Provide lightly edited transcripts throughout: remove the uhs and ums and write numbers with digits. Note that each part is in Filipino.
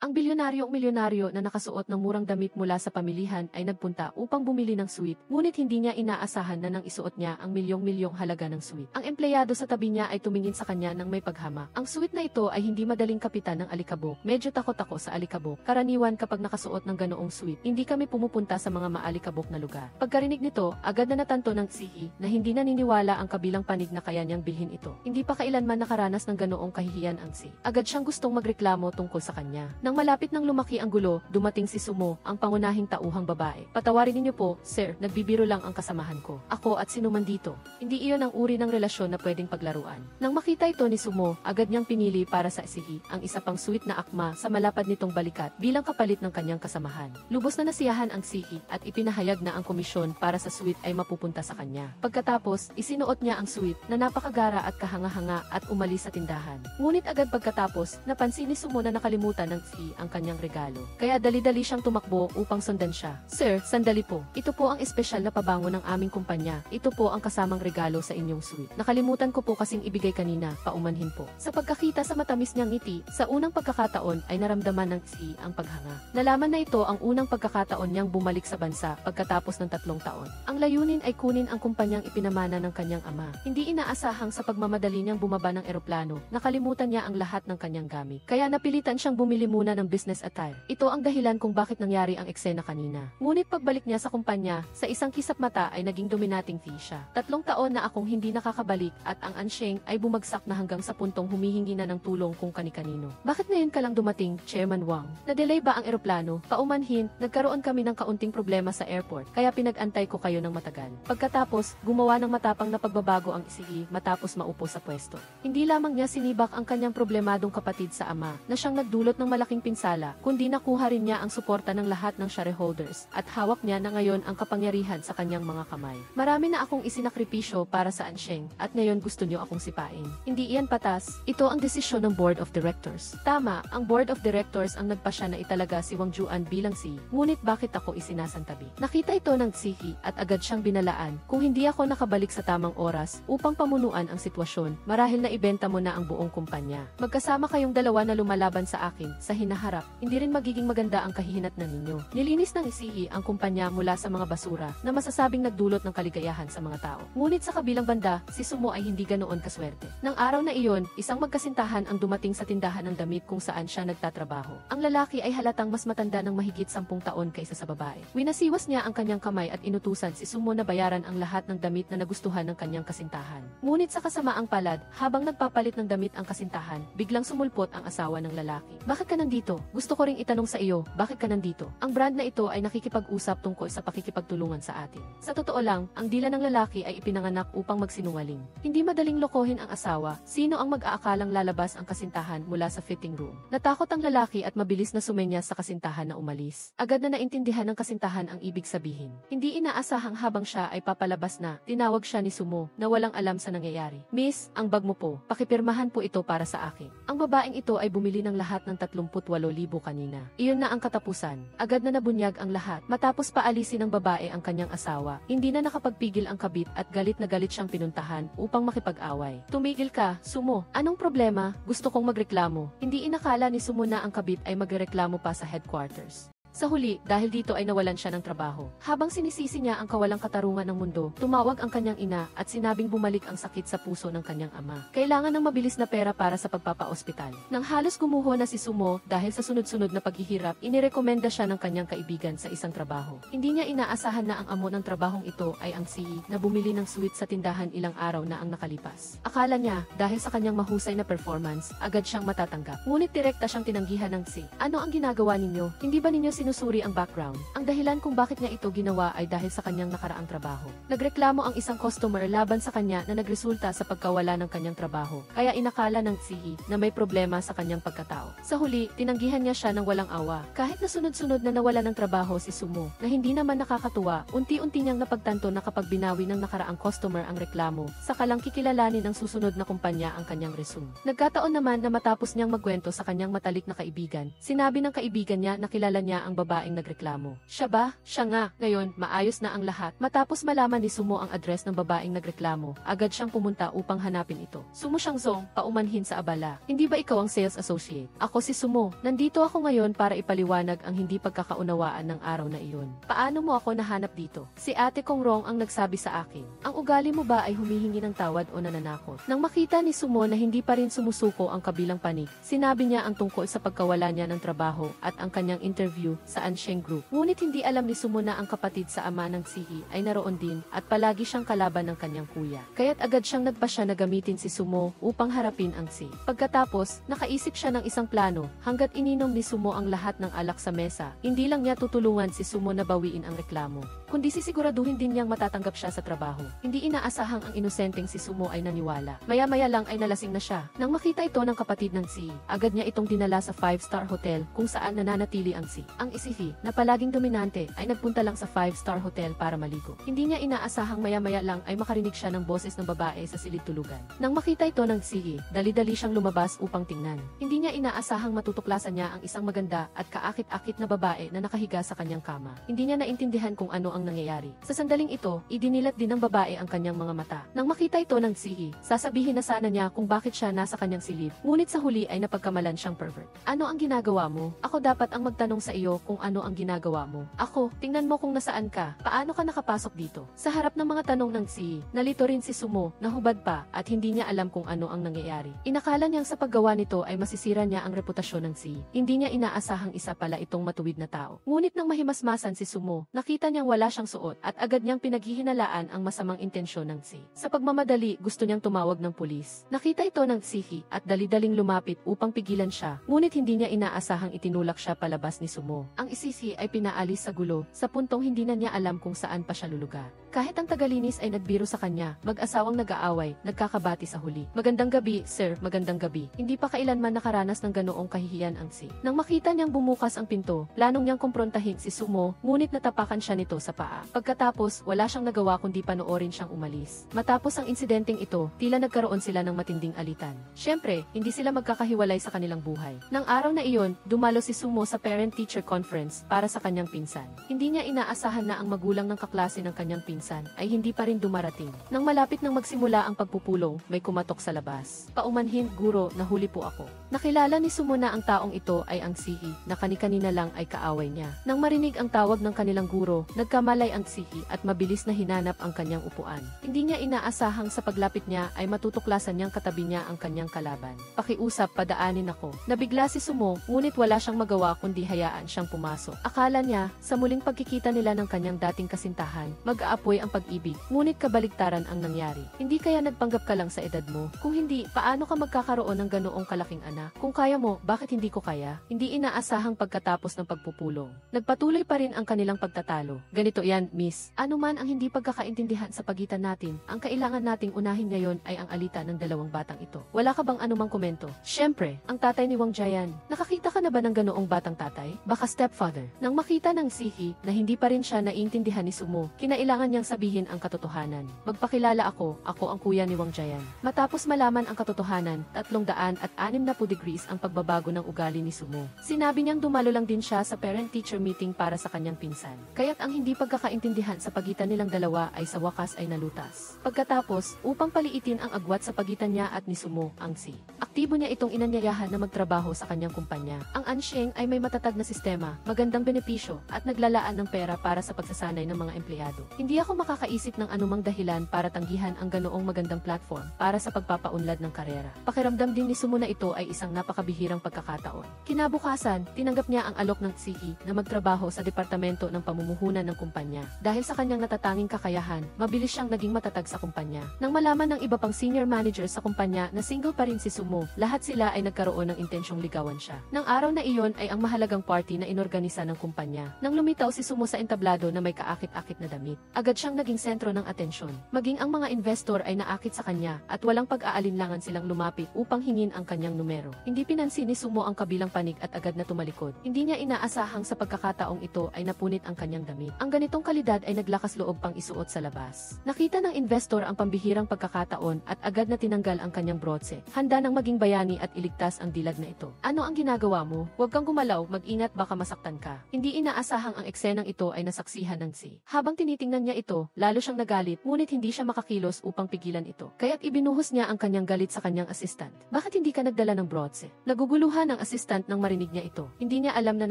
Ang bilyonaryong-milyonaryo na nakasuot ng murang damit mula sa pamilihan ay nagpunta upang bumili ng suite, ngunit hindi niya inaasahan na nang isuot niya ang milyong-milyong halaga ng suite. Ang empleyado sa tabi niya ay tumingin sa kanya ng may paghama. Ang suite na ito ay hindi madaling kapitan ng alikabok. Medyo takot ako sa alikabok. Karaniwan kapag nakasuot ng ganoong suite, hindi kami pumupunta sa mga maalikabok na lugar. Pagkarinig nito, agad na natanto ng Zihi na hindi naniniwala ang kabilang panig na kaya niyang bilhin ito. Hindi pa kailanman nakaranas ng ganoong kahihiyan ang Zihi. Agad siyang gustong magreklamo tungkol sa kanya. Nang malapit nang lumaki ang gulo, dumating si Sumo, ang pangunahing tauhang babae. Patawarin ninyo po, sir, nagbibiro lang ang kasamahan ko. Ako at sino man dito. Hindi iyon ang uri ng relasyon na pwedeng paglaruan. Nang makita ito ni Sumo, agad niyang pinili para sa Zihi ang isa pang sweet na akma sa malapad nitong balikat bilang kapalit ng kanyang kasamahan. Lubos na nasiyahan ang Zihi at ipinahayag na ang komisyon para sa sweet ay mapupunta sa kanya. Pagkatapos, isinuot niya ang sweet na napakagara at kahanga-hanga at umalis sa tindahan. Ngunit agad pagkatapos, napansin ni Sumo na nakalimutan ng Zihi ang kanyang regalo. Kaya dali-dali siyang tumakbo upang sundan siya. Sir, sandali po. Ito po ang espesyal na pabango ng aming kumpanya. Ito po ang kasamang regalo sa inyong suite. Nakalimutan ko po kasing ibigay kanina, paumanhin po. Sa pagkakita sa matamis niyang ngiti, sa unang pagkakataon ay naramdaman ng Zihi ang paghanga. Nalaman na ito ang unang pagkakataon niyang bumalik sa bansa pagkatapos ng 3 taon. Ang layunin ay kunin ang kumpanyang ipinamana ng kanyang ama. Hindi inaasahang sa pagmamadali niyang bumaba ng eroplano, nakalimutan niya ang lahat ng kanyang gamit. Kaya napilitan siyang bumili muna ng business attire. Ito ang dahilan kung bakit nangyari ang eksena kanina. Ngunit pagbalik niya sa kumpanya, sa isang kisap mata ay naging dominating fee siya. 3 taon na akong hindi nakakabalik at ang ansyeng ay bumagsak na hanggang sa puntong humihingi na ng tulong kung kani-kanino. Bakit ngayon ka lang dumating, Chairman Wang? Na-delay ba ang eroplano? Paumanhin, nagkaroon kami ng kaunting problema sa airport, kaya pinag-antay ko kayo ng matagal. Pagkatapos, gumawa ng matapang na pagbabago ang Zihi matapos maupo sa pwesto. Hindi lamang niya sinibak ang kanyang problemadong kapatid sa ama, na siyang nagdulot ng malaking pinsala, kundi nakuha rin niya ang suporta ng lahat ng shareholders at hawak niya na ngayon ang kapangyarihan sa kanyang mga kamay. Marami na akong isinakripisyo para sa ansyeng at ngayon gusto niyo akong sipain. Hindi iyan patas, ito ang desisyon ng Board of Directors. Tama, ang Board of Directors ang nagpasya na italaga si Wang Juan bilang CEO, ngunit bakit ako isinasantabi? Nakita ito ng Zihi at agad siyang binalaan, kung hindi ako nakabalik sa tamang oras upang pamunuan ang sitwasyon, marahil na ibenta mo na ang buong kumpanya. Magkasama kayong dalawa na lumalaban sa akin sa hinaharap, hindi rin magiging maganda ang kahihinatnan ninyo. Nilinis ng Zihi ang kumpanya mula sa mga basura na masasabing nagdulot ng kaligayahan sa mga tao. Ngunit sa kabilang banda, si Sumo ay hindi ganoon kaswerte. Nang araw na iyon, isang magkasintahan ang dumating sa tindahan ng damit kung saan siya nagtatrabaho. Ang lalaki ay halatang mas matanda ng mahigit 10 taon kaysa sa babae. Winasiwas niya ang kanyang kamay at inutusan si Sumo na bayaran ang lahat ng damit na nagustuhan ng kanyang kasintahan. Ngunit sa kasamaang palad, habang nagpapalit ng damit ang kasintahan, biglang sumulpot ang asawa ng lalaki. Bakit ka nandito? Gusto ko ring itanong sa iyo, bakit ka nandito? Ang brand na ito ay nakikipag-usap tungkol sa pakikipagtulungan sa atin. Sa totoo lang, ang dila ng lalaki ay ipinanganak upang magsinungaling. Hindi madaling lokohin ang asawa. Sino ang mag-aakalang lalabas ang kasintahan mula sa fitting room? Natakot ang lalaki at mabilis na sumenya sa kasintahan na umalis. Agad na naintindihan ng kasintahan ang ibig sabihin. Hindi inaasahang habang siya ay papalabas na, tinawag siya ni Sumo na walang alam sa nangyayari. Miss, ang bag mo po, pakipirmahan po ito para sa akin. Ang babaeng ito ay bumili ng lahat ng 38,000 kanina. Iyon na ang katapusan. Agad na nabunyag ang lahat. Matapos paalisin ng babae ang kanyang asawa, hindi na nakapagpigil ang kabit at galit na galit siyang pinuntahan upang makipag-away. Tumigil ka, Sumo. Anong problema? Gusto kong magreklamo. Hindi inakala ni Sumo na ang kabit ay magreklamo pa sa headquarters. Sa huli, dahil dito ay nawalan siya ng trabaho. Habang sinisisi niya ang kawalang katarungan ng mundo, tumawag ang kanyang ina at sinabing bumalik ang sakit sa puso ng kanyang ama. Kailangan ng mabilis na pera para sa pagpapa-ospital. Nang halos gumuho na si Sumo dahil sa sunod-sunod na paghihirap, inirekomenda siya ng kanyang kaibigan sa isang trabaho. Hindi niya inaasahan na ang amo ng trabahong ito ay ang CEO na bumili ng sweet sa tindahan ilang araw na ang nakalipas. Akala niya, dahil sa kanyang mahusay na performance, agad siyang matatanggap. Ngunit direkta siyang tinanggihan ng CEO. Ano ang ginagawa ninyo? Hindi ba ninyo sinusuri ang background? Ang dahilan kung bakit niya ito ginawa ay dahil sa kanyang nakaraang trabaho. Nagreklamo ang isang customer laban sa kanya na nagresulta sa pagkawala ng kanyang trabaho. Kaya inakala ng CEO na may problema sa kanyang pagkatao. Sa huli, tinanggihan niya siya ng walang awa. Kahit na sunod-sunod na nawala ng trabaho si Sumo, na hindi naman nakakatuwa, unti-unti niyang napagtanto na kapag binawi ng nakaraang customer ang reklamo, saka lang kikilalanin ng susunod na kumpanya ang kanyang resume. Nagkataon naman na matapos niyang magkwento sa kanyang matalik na kaibigan, sinabi ng kaibigan niya na kilala niya ang babaeng nagreklamo. Siya ba? Siya nga. Ngayon, maayos na ang lahat. Matapos malaman ni Sumo ang address ng babaeng nagreklamo, agad siyang pumunta upang hanapin ito. Sumo siyang Zong, paumanhin sa abala. Hindi ba ikaw ang sales associate? Ako si Sumo. Nandito ako ngayon para ipaliwanag ang hindi pagkakaunawaan ng araw na iyon. Paano mo ako nahanap dito? Si Ate Kong Rong ang nagsabi sa akin. Ang ugali mo ba ay humihingi ng tawad o nananakot? Nang makita ni Sumo na hindi pa rin sumusuko ang kabilang panig, sinabi niya ang tungkol sa pagkawala niya ng trabaho at ang kanyang interview sa Ansheng Group. Ngunit hindi alam ni Sumo na ang kapatid sa ama ng Sihi ay naroon din at palagi siyang kalaban ng kanyang kuya. Kaya't agad siyang nagpasya na gamitin si Sumo upang harapin ang Si. Pagkatapos, nakaisip siya ng isang plano. Hanggat ininom ni Sumo ang lahat ng alak sa mesa, hindi lang niya tutulungan si Sumo na bawiin ang reklamo, kundi sisiguraduhin din niyang matatanggap siya sa trabaho. Hindi inaasahang ang inosenteng si Sumo ay naniwala. Maya-maya lang ay nalasing na siya. Nang makita ito ng kapatid ng Si, agad niya itong dinala sa 5-star hotel kung saan nananatili ang Si. Ang Isihi, na palaging dominante, ay nagpunta lang sa 5-star hotel para maligo. Hindi niya inaasahang maya-maya lang ay makarinig siya ng boses ng babae sa silid tulugan. Nang makita ito ng Si, dali-dali siyang lumabas upang tingnan. Hindi niya inaasahang matutuklasan niya ang isang maganda at kaakit-akit na babae na nakahiga sa kanyang kama. Hindi niya naintindihan kung ano ang nangyayari. Sa sandaling ito, idinilat din ng babae ang kanyang mga mata. Nang makita ito ng Si, sasabihin na sana niya kung bakit siya nasa kanyang silid. Ngunit sa huli ay napagkamalan siyang pervert. Ano ang ginagawa mo? Ako dapat ang magtanong sa iyo kung ano ang ginagawa mo. Ako, tingnan mo kung nasaan ka. Paano ka nakapasok dito? Sa harap ng mga tanong ng Si, nalito rin si Sumo, nahubad pa, at hindi niya alam kung ano ang nangyayari. Inakala niyang sa paggawa nito ay masisira niya ang reputasyon ng Si. Hindi niya inaasahang isa pala itong matuwid na tao. Ngunit nang mahimasmasan si Sumo, nakita niyang wala siyang suot at agad niyang pinaghihinalaan ang masamang intensyon ng Si. Sa pagmamadali, gusto niyang tumawag ng pulis. Nakita ito ng Sihi at dali-daling lumapit upang pigilan siya, ngunit hindi niya inaasahang itinulak siya palabas ni Sumo. Ang Isihi ay pinaalis sa gulo, sa puntong hindi na niya alam kung saan pa siya lulugar. Kahit ang tagalinis ay nagbiro sa kanya, mag-asawang nag-aaway, nagkakabati sa huli. Magandang gabi, sir, magandang gabi. Hindi pa kailanman nakaranas ng ganoong kahihiyan ang Si. Nang makita niyang bumukas ang pinto, planong niyang kumprontahin si Sumo, ngunit natapakan siya nito sa paa. Pagkatapos, wala siyang nagawa kundi panoorin siyang umalis. Matapos ang insidenteng ito, tila nagkaroon sila ng matinding alitan. Siyempre, hindi sila magkakahiwalay sa kanilang buhay. Nang araw na iyon, dumalo si Sumo sa parent-teacher conference para sa kanyang pinsan. Hindi niya inaasahan na ang magulang ng kaklase ng kanyang pinsan ay hindi pa rin dumarating. Nang malapit nang magsimula ang pagpupulong, may kumatok sa labas. Paumanhin, guro, nahuli po ako. Nakilala ni Sumo na ang taong ito ay ang Sihi, na kani-kanina lang ay kaaway niya. Nang marinig ang tawag ng kanilang guro, nagkamalay ang Sihi at mabilis na hinanap ang kanyang upuan. Hindi niya inaasahang sa paglapit niya ay matutuklasan niyang katabi niya ang kanyang kalaban. Pakiusap, padaanin ako. Nabigla si Sumo, ngunit wala siyang magawa kundi hayaan siyang pumasok. Akala niya, sa muling pagkikita nila ng kanyang dating kasintahan, mag-aapoy ang pag-ibig, ngunit kabaligtaran ang nangyari. Hindi kaya nagpanggap ka lang sa edad mo? Kung hindi, paano ka magkakaroon ng ganoong kalaking anak? Kung kaya mo, bakit hindi ko kaya? Hindi inaasahang pagkatapos ng pagpupulong. Nagpatuloy pa rin ang kanilang pagtatalo. Ganito yan, miss. Ano man ang hindi pagkakaintindihan sa pagitan natin, ang kailangan nating unahin ngayon ay ang alita ng dalawang batang ito. Wala ka bang anumang komento? Siyempre, ang tatay ni Wang Jian. Nakakita ka na ba ng ganoong batang tatay? Baka stepfather. Nang makita ng Sihi na hindi pa rin siya naiintindihan ni Sumo, kinailangan niyang sabihin ang katotohanan. Magpakilala ako ang kuya ni Wang Jian. Matapos malaman ang katotohanan, 360 degrees ang pagbabago ng ugali ni Sumo. Sinabi niyang dumalo lang din siya sa parent-teacher meeting para sa kanyang pinsan. Kaya't ang hindi pagkakaintindihan sa pagitan nilang dalawa ay sa wakas ay nalutas. Pagkatapos, upang paliitin ang agwat sa pagitan niya at ni Sumo, ang Si. Aktibo niya itong inanyayahan na magtrabaho sa kanyang kumpanya. Ang Ansheng ay may matatag na sistema, magandang benepisyo, at naglalaan ng pera para sa pagsasanay ng mga empleyado. Hindi ako makakaisip ng anumang dahilan para tanggihan ang ganoong magandang platform para sa pagpapaunlad ng karera. Pakiramdam din ni Sumo na ito ay isang napakabihirang pagkakataon. Kinabukasan, tinanggap niya ang alok ng Sihi na magtrabaho sa departamento ng pamumuhunan ng kumpanya. Dahil sa kanyang natatanging kakayahan, mabilis siyang naging matatag sa kumpanya. Nang malaman ng iba pang senior manager sa kumpanya na single pa rin si Sumo, lahat sila ay nagkaroon ng intensyong ligawan siya. Nang araw na iyon ay ang mahalagang party na inorganisa ng kumpanya. Nang lumitaw si Sumo sa entablado na may kaakit-akit na damit, agad siyang naging sentro ng atensyon. Maging ang mga investor ay naakit sa kanya at walang pag-aalinlangan silang lumapit upang hingin ang kanyang numero. Hindi pinansin ni Sumo ang kabilang panig at agad na tumalikod. Hindi niya inaasahang sa pagkakataong ito ay napunit ang kanyang damit. Ang ganitong kalidad ay naglakas loob pang isuot sa labas. Nakita ng investor ang pambihirang pagkakataon at agad na tinanggal ang kanyang brotse. Handa nang maging bayani at iligtas ang dilag na ito. Ano ang ginagawa mo? Huwag kang gumalaw, mag-ingat baka masaktan ka. Hindi inaasahang ang eksenang ito ay nasaksihan ng si. Habang tinitingnan niya ito, lalo siyang nagalit, ngunit hindi siya makakilos upang pigilan ito. Kaya't ibinuhos niya ang kanyang galit sa kanyang assistant. Bakit hindi ka nagdala ng brotse? Naguguluhan ang assistant nang marinig niya ito. Hindi niya alam na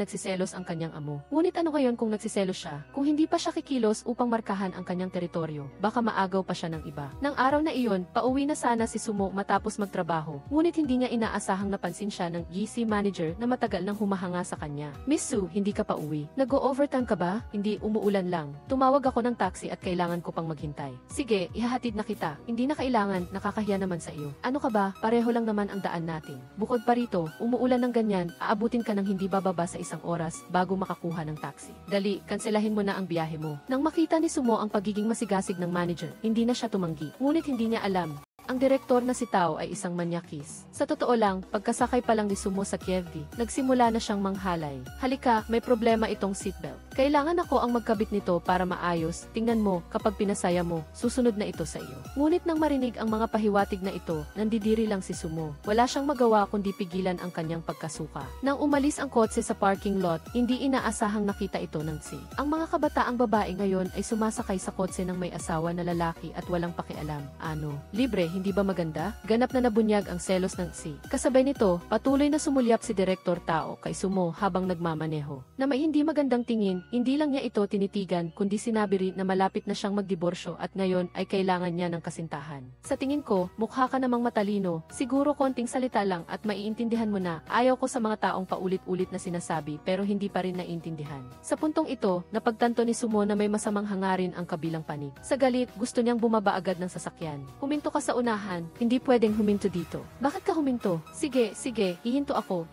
nagsiselos ang kanyang amo. Ngunit ano ngayon kung nagsiselos siya? Kung hindi pa siya kikilos upang markahan ang kanyang teritoryo, baka maagaw pa siya ng iba. Nang araw na iyon, pauwi na sana si Sumo matapos magtrabaho. Ngunit hindi niya inaasahang napansin siya ng GC manager na matagal nang humahanga sa kanya. Miss Sue, hindi ka pa uwi. Nag-o-overtime ka ba? Hindi, umuulan lang. Tumawag ako ng taxi at kailangan ko pang maghintay. Sige, ihahatid na kita. Hindi na kailangan, nakakahiya naman sa iyo. Ano ka ba? Pareho lang naman ang daan natin. Bukod pa rito, umuulan ng ganyan, aabutin ka ng hindi bababa sa 1 oras bago makakuha ng taxi. Dali, kanselahin mo na ang biyahe mo. Nang makita ni Sumo ang pagiging masigasig ng manager, hindi na siya tumanggi. Ngunit hindi niya alam. Ang direktor na si Tao ay isang manyakis. Sa totoo lang, pagkasakay pa lang ni Sumo sa Kievdi, nagsimula na siyang manghalay. Halika, may problema itong seatbelt. Kailangan ako ang magkabit nito para maayos. Tingnan mo, kapag pinasaya mo, susunod na ito sa iyo. Ngunit nang marinig ang mga pahiwatig na ito, nandidiri lang si Sumo. Wala siyang magawa kundi pigilan ang kanyang pagkasuka. Nang umalis ang kotse sa parking lot, hindi inaasahang nakita ito ng si. Ang mga kabataang babae ngayon ay sumasakay sa kotse ng may asawa na lalaki at walang pakialam. Ano? Libre, hindi ba maganda? Ganap na nabunyag ang selos ng si. Kasabay nito, patuloy na sumulyap si Direktor Tao kay Sumo habang nagmamaneho. Na may hindi magandang tingin, hindi lang niya ito tinitigan kundi sinabi rin na malapit na siyang magdiborsyo at ngayon ay kailangan niya ng kasintahan. Sa tingin ko, mukha ka namang matalino, siguro konting salita lang at maiintindihan mo na. Ayaw ko sa mga taong paulit-ulit na sinasabi pero hindi pa rin naiintindihan. Sa puntong ito, napagtanto ni Sumo na may masamang hangarin ang kabilang panig. Sa galit, gusto niyang bumaba agad ng sasakyan. Huminto ka sa unahan, hindi pwedeng huminto dito. Bakit ka huminto? Sige, hihinto ako.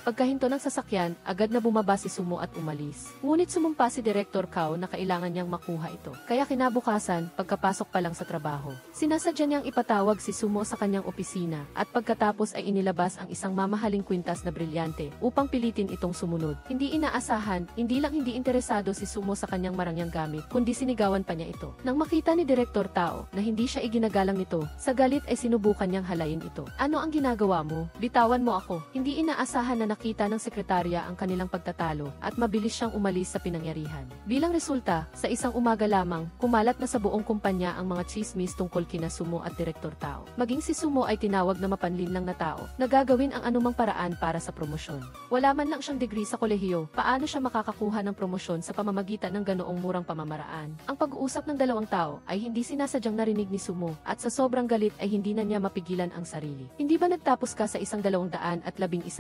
Pagkahinto ng sasakyan, agad na bumaba si Sumo at umalis. Ngunit sumumpa si Direktor Kao na kailangan niyang makuha ito. Kaya kinabukasan, pagkapasok pa lang sa trabaho, sinasadya niyang ipatawag si Sumo sa kanyang opisina at pagkatapos ay inilabas ang isang mamahaling kwintas na brilyante upang pilitin itong sumunod. Hindi inaasahan, hindi lang hindi interesado si Sumo sa kanyang marangyang gamit, kundi sinigawan pa niya ito. Nang makita ni Direktor Tao na hindi siya iginagalang nito, sa galit ay sinubukan niyang halayin ito. Ano ang ginagawa mo? Bitawan mo ako. Hindi inaasahan na nakita ng sekretarya ang kanilang pagtatalo at mabilis siyang umalis sa pinangyarihan. Bilang resulta, sa isang umaga lamang, kumalat na sa buong kumpanya ang mga chismis tungkol kina Sumo at Direktor Tao. Maging si Sumo ay tinawag na mapanlinlang na tao na gagawin ang anumang paraan para sa promosyon. Wala man lang siyang degree sa kolehiyo, paano siya makakakuha ng promosyon sa pamamagitan ng ganoong murang pamamaraan? Ang pag-uusap ng dalawang tao ay hindi sinasadyang narinig ni Sumo at sa sobrang galit ay hindi na niya mapigilan ang sarili. Hindi ba nagtapos ka sa 211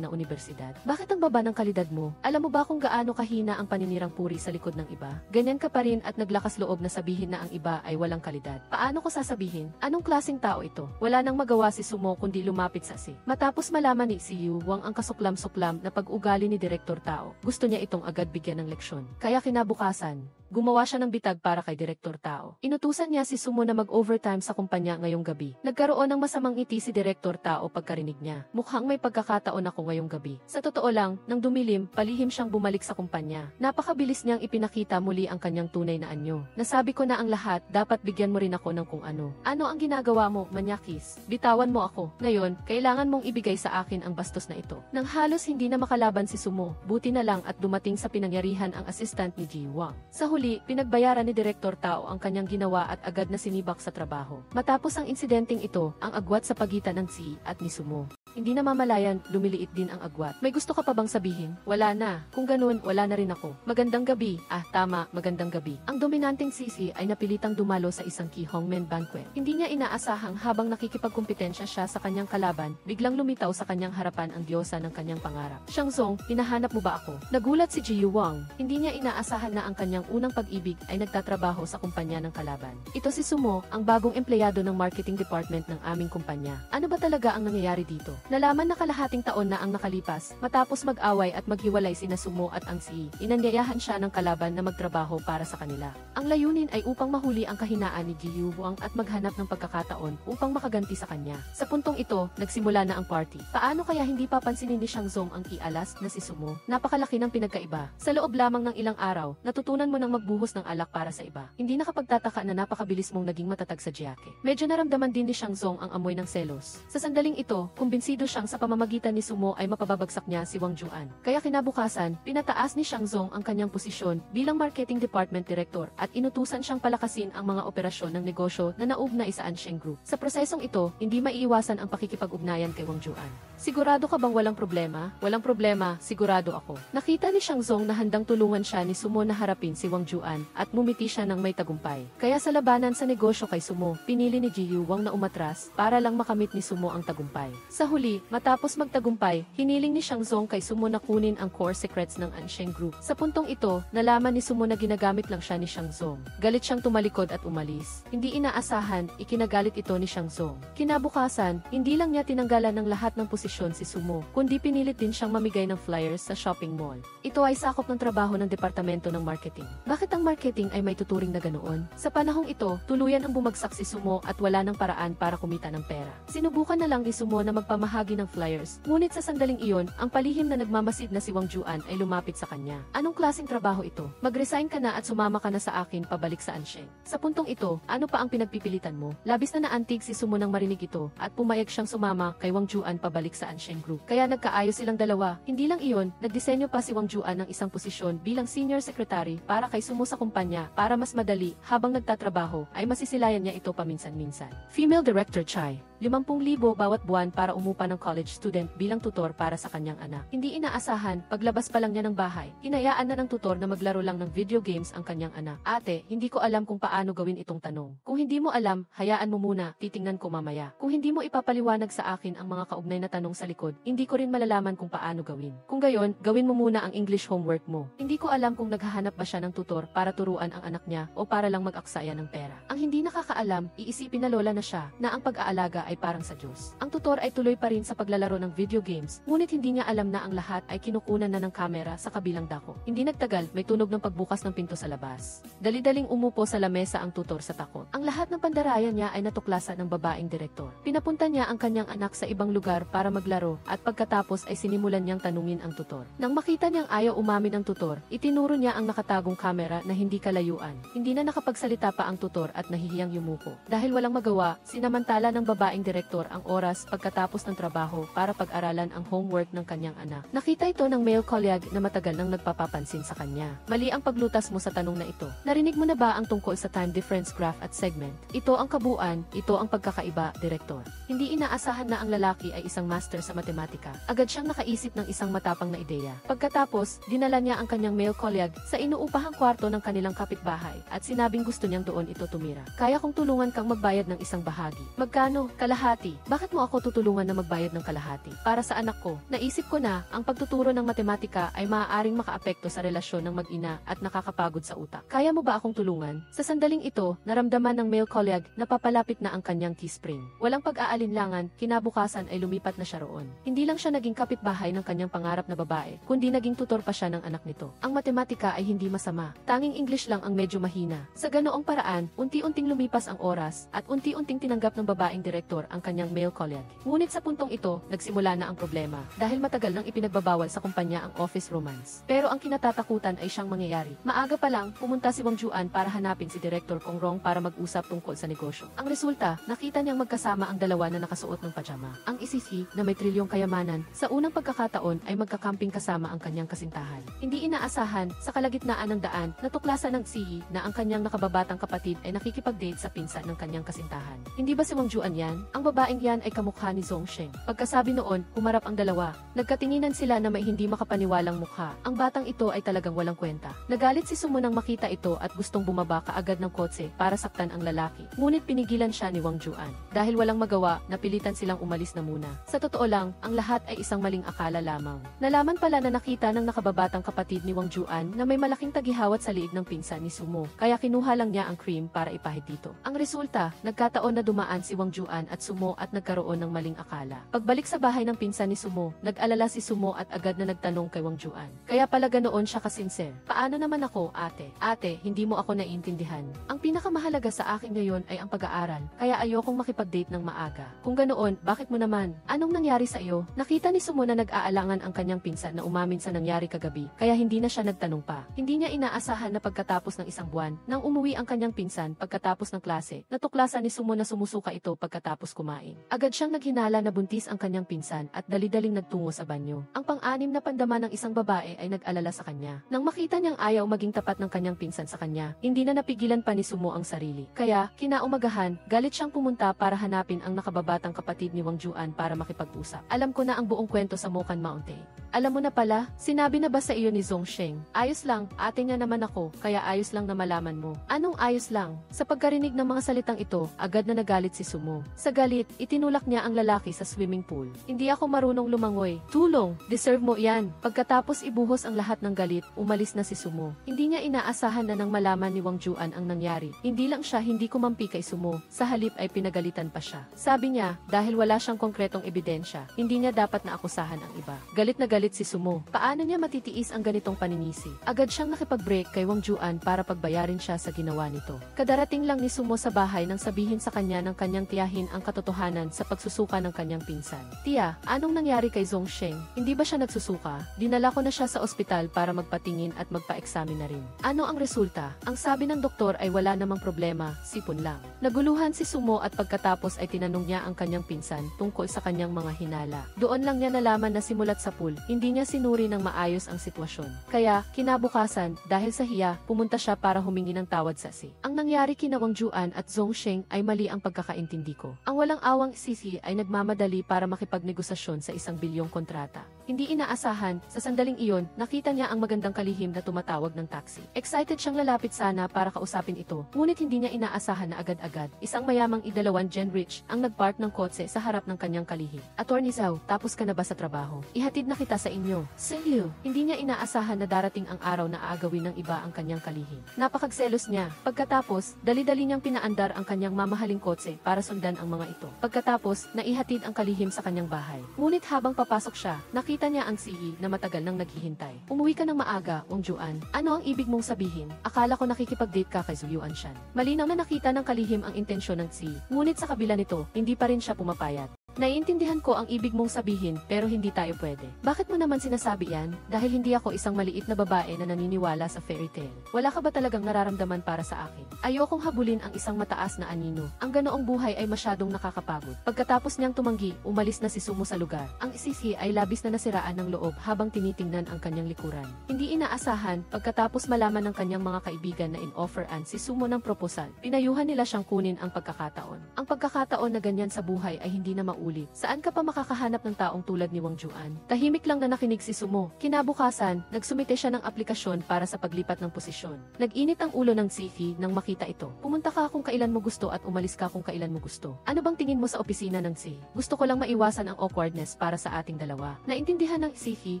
na universidad? Bakit ang baba ng kalidad mo? Alam mo ba kung gaano kahina ang paninirang puri sa likod ng iba? Ganyan ka pa rin at naglakas loob na sabihin na ang iba ay walang kalidad. Paano ko sasabihin? Anong klaseng tao ito? Wala nang magawa si Sumo kundi lumapit sa si. Matapos malaman ni si Yu Wang ang kasuklam-suklam na pag-ugali ni Direktor Tao, gusto niya itong agad bigyan ng leksyon. Kaya kinabukasan, gumawa siya ng bitag para kay Direktor Tao. Inutusan niya si Sumo na mag-overtime sa kumpanya ngayong gabi. Nagkaroon ng masamang ngiti si Direktor Tao pagkarinig niya. Mukhang may pagkakataon ako ngayong gabi. Sa totoo lang, nang dumilim, palihim siyang bumalik sa kumpanya. Napakabilis niyang ipinakita muli ang kanyang tunay na anyo. Nasabi ko na ang lahat, dapat bigyan mo rin ako ng kung ano. Ano ang ginagawa mo, manyakis? Bitawan mo ako. Ngayon, kailangan mong ibigay sa akin ang bastos na ito. Nang halos hindi na makalaban si Sumo, buti na lang at dumating sa pinangyarihan ang assistant ni Ji Wang. Sa huli, pinagbayaran ni Direktor Tao ang kanyang ginawa at agad na sinibak sa trabaho. Matapos ang insidenteng ito, ang agwat sa pagitan ng Si at ni Sumo. Hindi na mamalayan, lumiliit din ang agwat. May gusto ka pa bang sabihin? Wala na. Kung ganun, wala na rin ako. Magandang gabi. Tama, magandang gabi. Ang dominanteng sisi ay napilitang dumalo sa isang Kihongmen banquet. Hindi niya inaasahang habang nakikipagkumpetensya siya sa kanyang kalaban, biglang lumitaw sa kanyang harapan ang diyosa ng kanyang pangarap. Xiang Zong, hinahanap mo ba ako? Nagulat si Ji Wang. Hindi niya inaasahan na ang kanyang unang pag-ibig ay nagtatrabaho sa kumpanya ng kalaban. Ito si Sumo, ang bagong empleyado ng marketing department ng aming kumpanya. Ano ba talaga ang nangyayari dito? Nalaman na kalahating taon na ang nakalipas, matapos mag-away at maghiwalay sina Sumo at ang Si, inanyayahan siya ng kalaban na magtrabaho para sa kanila. Ang layunin ay upang mahuli ang kahinaan ni Ji Wang at maghanap ng pagkakataon upang makaganti sa kanya. Sa puntong ito, nagsimula na ang party. Paano kaya hindi papansinin ni Xiang Zong ang kialas na si Sumo? Napakalaki ng pinagkaiba. Sa loob lamang ng ilang araw, natutunan mo nang magbuhos ng alak para sa iba. Hindi nakapagtataka na napakabilis mong naging matatag sa Jiake. Medyo naramdaman din ni Xiang Zong ang amoy ng selos. Sa sandaling ito, kumbinsido nagpursige siyang sa pamamagitan ni Sumo ay mapababagsak niya si Wang Juan. Kaya kinabukasan, pinataas ni Xiang Zong ang kanyang posisyon bilang Marketing Department Director at inutusan siyang palakasin ang mga operasyon ng negosyo na nauugnay sa Ansheng Group. Sa prosesong ito, hindi maiiwasan ang pakikipag-ugnayan kay Wang Juan. Sigurado ka bang walang problema? Walang problema, sigurado ako. Nakita ni Xiang Zong na handang tulungan siya ni Sumo na harapin si Wang Juan at mumiti siya ng may tagumpay. Kaya sa labanan sa negosyo kay Sumo, pinili ni Ji Yuwang na umatras para lang makamit ni Sumo ang tagumpay. Sa huli, matapos magtagumpay, hiniling ni Xiang Zong kay Sumo na kunin ang core secrets ng Ansheng Group. Sa puntong ito, nalaman ni Sumo na ginagamit lang siya ni Xiang Zong. Galit siyang tumalikod at umalis. Hindi inaasahan, ikinagalit ito ni Xiang Zong. Kinabukasan, hindi lang niya tinanggalan ng lahat ng posisyon si Sumo, kundi pinilit din siyang mamigay ng flyers sa shopping mall. Ito ay sakop ng trabaho ng Departamento ng Marketing. Bakit ang marketing ay may tuturing na ganoon? Sa panahong ito, tuluyan ang bumagsak si Sumo at wala ng paraan para kumita ng pera. Sinubukan na lang ni Sumo na magpamahagi ng flyers, ngunit sa sandaling iyon, ang palihim na nagmamasid na si Wang Juan ay lumapit sa kanya. Anong klaseng trabaho ito? Mag-resign ka na at sumama ka na sa akin pabalik sa Ansheng. Sa puntong ito, ano pa ang pinagpipilitan mo? Labis na naantig si Sumo nang marinig ito at pumayag siyang sumama kay Wang Juan pabalik sa Ansheng Group. Kaya nagkaayos silang dalawa. Hindi lang iyon, nagdisenyo pa si Wang Juan ng isang posisyon bilang senior secretary para kay Sumo sa kumpanya para mas madali habang nagtatrabaho ay masisilayan niya ito paminsan-minsan. Female Director Chai, 50,000 bawat buwan para umupa ng college student bilang tutor para sa kanyang anak. Hindi inaasahan, paglabas pa lang niya ng bahay, hinayaan na ng tutor na maglaro lang ng video games ang kanyang anak. Ate, hindi ko alam kung paano gawin itong tanong. Kung hindi mo alam, hayaan mo muna, titingnan ko mamaya. Kung hindi mo ipapaliwanag sa akin ang mga kaugnay na tanong sa likod, hindi ko rin malalaman kung paano gawin. Kung gayon, gawin mo muna ang English homework mo. Hindi ko alam kung naghahanap ba siya ng tutor para turuan ang anak niya o para lang mag-aksaya ng pera. Ang hindi nakakaalam, iisipin na lola na siya na ang pag-aalaga ay parang sa Diyos. Ang tutor ay tuloy pa rin sa paglalaro ng video games, ngunit hindi niya alam na ang lahat ay kinukunan na ng kamera sa kabilang dako. Hindi nagtagal, may tunog ng pagbukas ng pinto sa labas. Dali-daling umupo sa lamesa ang tutor sa takot. Ang lahat ng pandarayan niya ay natuklasan ng babaeng direktor. Pinapunta niya ang kanyang anak sa ibang lugar para maglaro at pagkatapos ay sinimulan niyang tanungin ang tutor. Nang makita niyang ayaw umamin ang tutor, itinuro niya ang nakatagong kamera na hindi kalayuan. Hindi na nakapagsalita pa ang tutor at nahihiyang yumuko. Dahil walang magawa, sinamantala ng babaeng direktor ang oras pagkatapos ng trabaho para pag-aralan ang homework ng kanyang anak. Nakita ito ng male colleague na matagal nang nagpapapansin sa kanya. Mali ang paglutas mo sa tanong na ito. Narinig mo na ba ang tungkol sa time difference graph at segment? Ito ang kabuuan, ito ang pagkakaiba, direktor. Hindi inaasahan na ang lalaki ay isang master sa matematika. Agad siyang nakaisip ng isang matapang na ideya. Pagkatapos, dinala niya ang kanyang male colleague sa inuupahang kwarto ng kanilang kapitbahay at sinabing gusto niyang doon ito tumira. Kaya kong tulungan kang magbayad ng isang bahagi. Magkano? Kalahati. Bakit mo ako tutulungan na magbayad ng kalahati? Para sa anak ko, naisip ko na ang pagtuturo ng matematika ay maaaring makaapekto sa relasyon ng mag-ina at nakakapagod sa utak. Kaya mo ba akong tulungan? Sa sandaling ito, naramdaman ng male colleague na papalapit na ang kanyang teespring. Walang pag-aalinlangan, kinabukasan ay lumipat na siya roon. Hindi lang siya naging kapitbahay ng kanyang pangarap na babae, kundi naging tutor pa siya ng anak nito. Ang matematika ay hindi masama. Tanging English lang ang medyo mahina. Sa ganoong paraan, unti-unting lumipas ang oras at unti-unting tinanggap ng babaeng direktor ang kanyang male colleague. Ngunit sa puntong ito, nagsimula na ang problema dahil matagal nang ipinagbabawal sa kumpanya ang office romance. Pero ang kinatatakutan ay siyang mangyayari. Maaga pa lang, pumunta si Wang Juan para hanapin si Director Kong Rong para mag-usap tungkol sa negosyo. Ang resulta, nakita niyang magkasama ang dalawa na nakasuot ng pajama. Ang isisi na may trilyong kayamanan, sa unang pagkakataon ay magkakamping kasama ang kanyang kasintahan. Hindi inaasahan, sa kalagitnaan ng daan, natuklasan ng CEO na ang kanyang nakababatang kapatid ay nakikipag-date sa pinsan ng kanyang kasintahan. Hindi ba si Wang Juan yan? Ang babaeng yan ay kamukha ni Zong Sheng. Pagkasabi noon, humarap ang dalawa. Nagkatinginan sila na may hindi makapaniwalang mukha. Ang batang ito ay talagang walang kwenta. Nagalit si Sumo nang makita ito at gustong bumaba kaagad ng kotse para saktan ang lalaki. Ngunit pinigilan siya ni Wang Juan. Dahil walang magawa, napilitan silang umalis na muna. Sa totoo lang, ang lahat ay isang maling akala lamang. Nalaman pala na nakita ng nakababatang kapatid ni Wang Juan na may malaking tagihawat sa liig ng pinsan ni Sumo. Kaya kinuha lang niya ang cream para ipahid dito. Ang resulta, nagkataon na dumaan si Wang Juan at Sumo at nagkaroon ng maling akala. Pagbalik sa bahay ng pinsan ni Sumo, nag-alala si Sumo at agad na nagtanong kay Wang Juan. Kaya pala ganoon siya kasinser. Paano naman ako, ate? Ate, hindi mo ako naiintindihan. Ang pinakamahalaga sa akin ngayon ay ang pag-aaral, kaya ayokong makipag-date ng maaga. Kung ganoon, bakit mo naman? Anong nangyari sa iyo? Nakita ni Sumo na nag-aalangan ang kanyang pinsan na umamin sa nangyari kagabi, kaya hindi na siya nagtanong pa. Hindi niya inaasahan na pagkatapos ng isang buwan, nang umuwi ang kanyang pinsan pagkatapos ng klase, natuklasan ni Sumo na sumusuka ito pagkatapos pagkatapos kumain. Agad siyang naghinala na buntis ang kanyang pinsan at dali-daling nagtungo sa banyo. Ang pang-anim na pandama ng isang babae ay nag-alala sa kanya. Nang makita niyang ayaw maging tapat ng kanyang pinsan sa kanya, hindi na napigilan pa ni Sumo ang sarili. Kaya, kinaumagahan, galit siyang pumunta para hanapin ang nakababatang kapatid ni Wang Juan para makipag-usap. Alam ko na ang buong kwento sa Mokan Mountain. Alam mo na pala, sinabi na ba sa iyo ni Zhongsheng? Ayos lang, ate nga naman ako, kaya ayos lang na malaman mo. Anong ayos lang? Sa pagkarinig ng mga salitang ito, agad na nagalit si Sumo. Sa galit, itinulak niya ang lalaki sa swimming pool. Hindi ako marunong lumangoy. Tulong, deserve mo yan. Pagkatapos ibuhos ang lahat ng galit, umalis na si Sumo. Hindi niya inaasahan na nang malaman ni Wang Juan ang nangyari. Hindi lang siya hindi kumampi kay Sumo, sa halip ay pinagalitan pa siya. Sabi niya, dahil wala siyang konkretong ebidensya, hindi niya dapat na akusahan ang iba. Galit na galit si Sumo. Paano niya matitiis ang ganitong paninisi? Agad siyang nakipag-break kay Wang Juan para pagbayarin siya sa ginawa nito. Kadarating lang ni Sumo sa bahay nang sabihin sa kanya ng kanyang tiyahin ang katotohanan sa pagsusuka ng kanyang pinsan. Tiya, anong nangyari kay Zhongsheng? Hindi ba siya nagsusuka? Dinala ko na siya sa ospital para magpatingin at magpa-examine na rin. Ano ang resulta? Ang sabi ng doktor ay wala namang problema, sipon lang. Naguluhan si Sumo at pagkatapos ay tinanong niya ang kanyang pinsan tungkol sa kanyang mga hinala. Doon lang niya nalaman na simulat sa pool, hindi niya sinuri ng maayos ang sitwasyon. Kaya, kinabukasan, dahil sa hiya, pumunta siya para humingi ng tawad sa si. Ang nangyari kina Wang Juan at Zhongsheng ay mali ang pagkakaintindi ko. Ang walang awang Sisi ay nagmamadali para makipagnegosasyon sa 1 bilyong kontrata. Hindi inaasahan, sa sandaling iyon, nakita niya ang magandang kalihim na tumatawag ng taxi. Excited siyang lalapit sana para kausapin ito, ngunit hindi niya inaasahan na agad-agad, isang mayamang idalawan Gen Rich ang nagpark ng kotse sa harap ng kanyang kalihim. Attorney Zhao, tapos ka na ba sa trabaho? Ihatid na kita sa inyo. Sa'yo. Hindi niya inaasahan na darating ang araw na aagawin ng iba ang kanyang kalihim. Napakagselos niya. Pagkatapos, dali-dali niyang pinaandar ang kanyang mamahaling kotse para sundan ang mga ito. Pagkatapos, naihatid ang kalihim sa kanyang bahay. Ngunit habang papasok siya, nakita niya ang sihi na matagal nang naghihintay. Umuwi ka ng maaga, Wang Juan. Ano ang ibig mong sabihin? Akala ko nakikipag-date ka kay Zuyuan Shan. Malinaw na nakita ng kalihim ang intensyon ng sihi. Ngunit sa kabila nito, hindi pa rin siya pumapayat. Naiintindihan ko ang ibig mong sabihin pero hindi tayo pwede. Bakit mo naman sinasabi yan? Dahil hindi ako isang maliit na babae na naniniwala sa fairy tale. Wala ka ba talagang nararamdaman para sa akin? Ayokong habulin ang isang mataas na anino. Ang ganoong buhay ay masyadong nakakapagod. Pagkatapos niyang tumanggi, umalis na si Sumo sa lugar. Ang Sisi ay labis na nasiraan ng loob habang tinitingnan ang kanyang likuran. Hindi inaasahan, pagkatapos malaman ng kanyang mga kaibigan na in-offeran si Sumo ng proposal, pinayuhan nila siyang kunin ang pagkakataon. Ang pagkakataon na ganyan sa buhay ay hindi na ulit. Saan ka pa makakahanap ng taong tulad ni Wang Juan? Tahimik lang na nakinig si Sumo. Kinabukasan, nagsumite siya ng aplikasyon para sa paglipat ng posisyon. Nag-init ang ulo ng Sifi nang makita ito. Pumunta ka kung kailan mo gusto at umalis ka kung kailan mo gusto. Ano bang tingin mo sa opisina ng Si? Gusto ko lang maiwasan ang awkwardness para sa ating dalawa. Naintindihan ng Sifi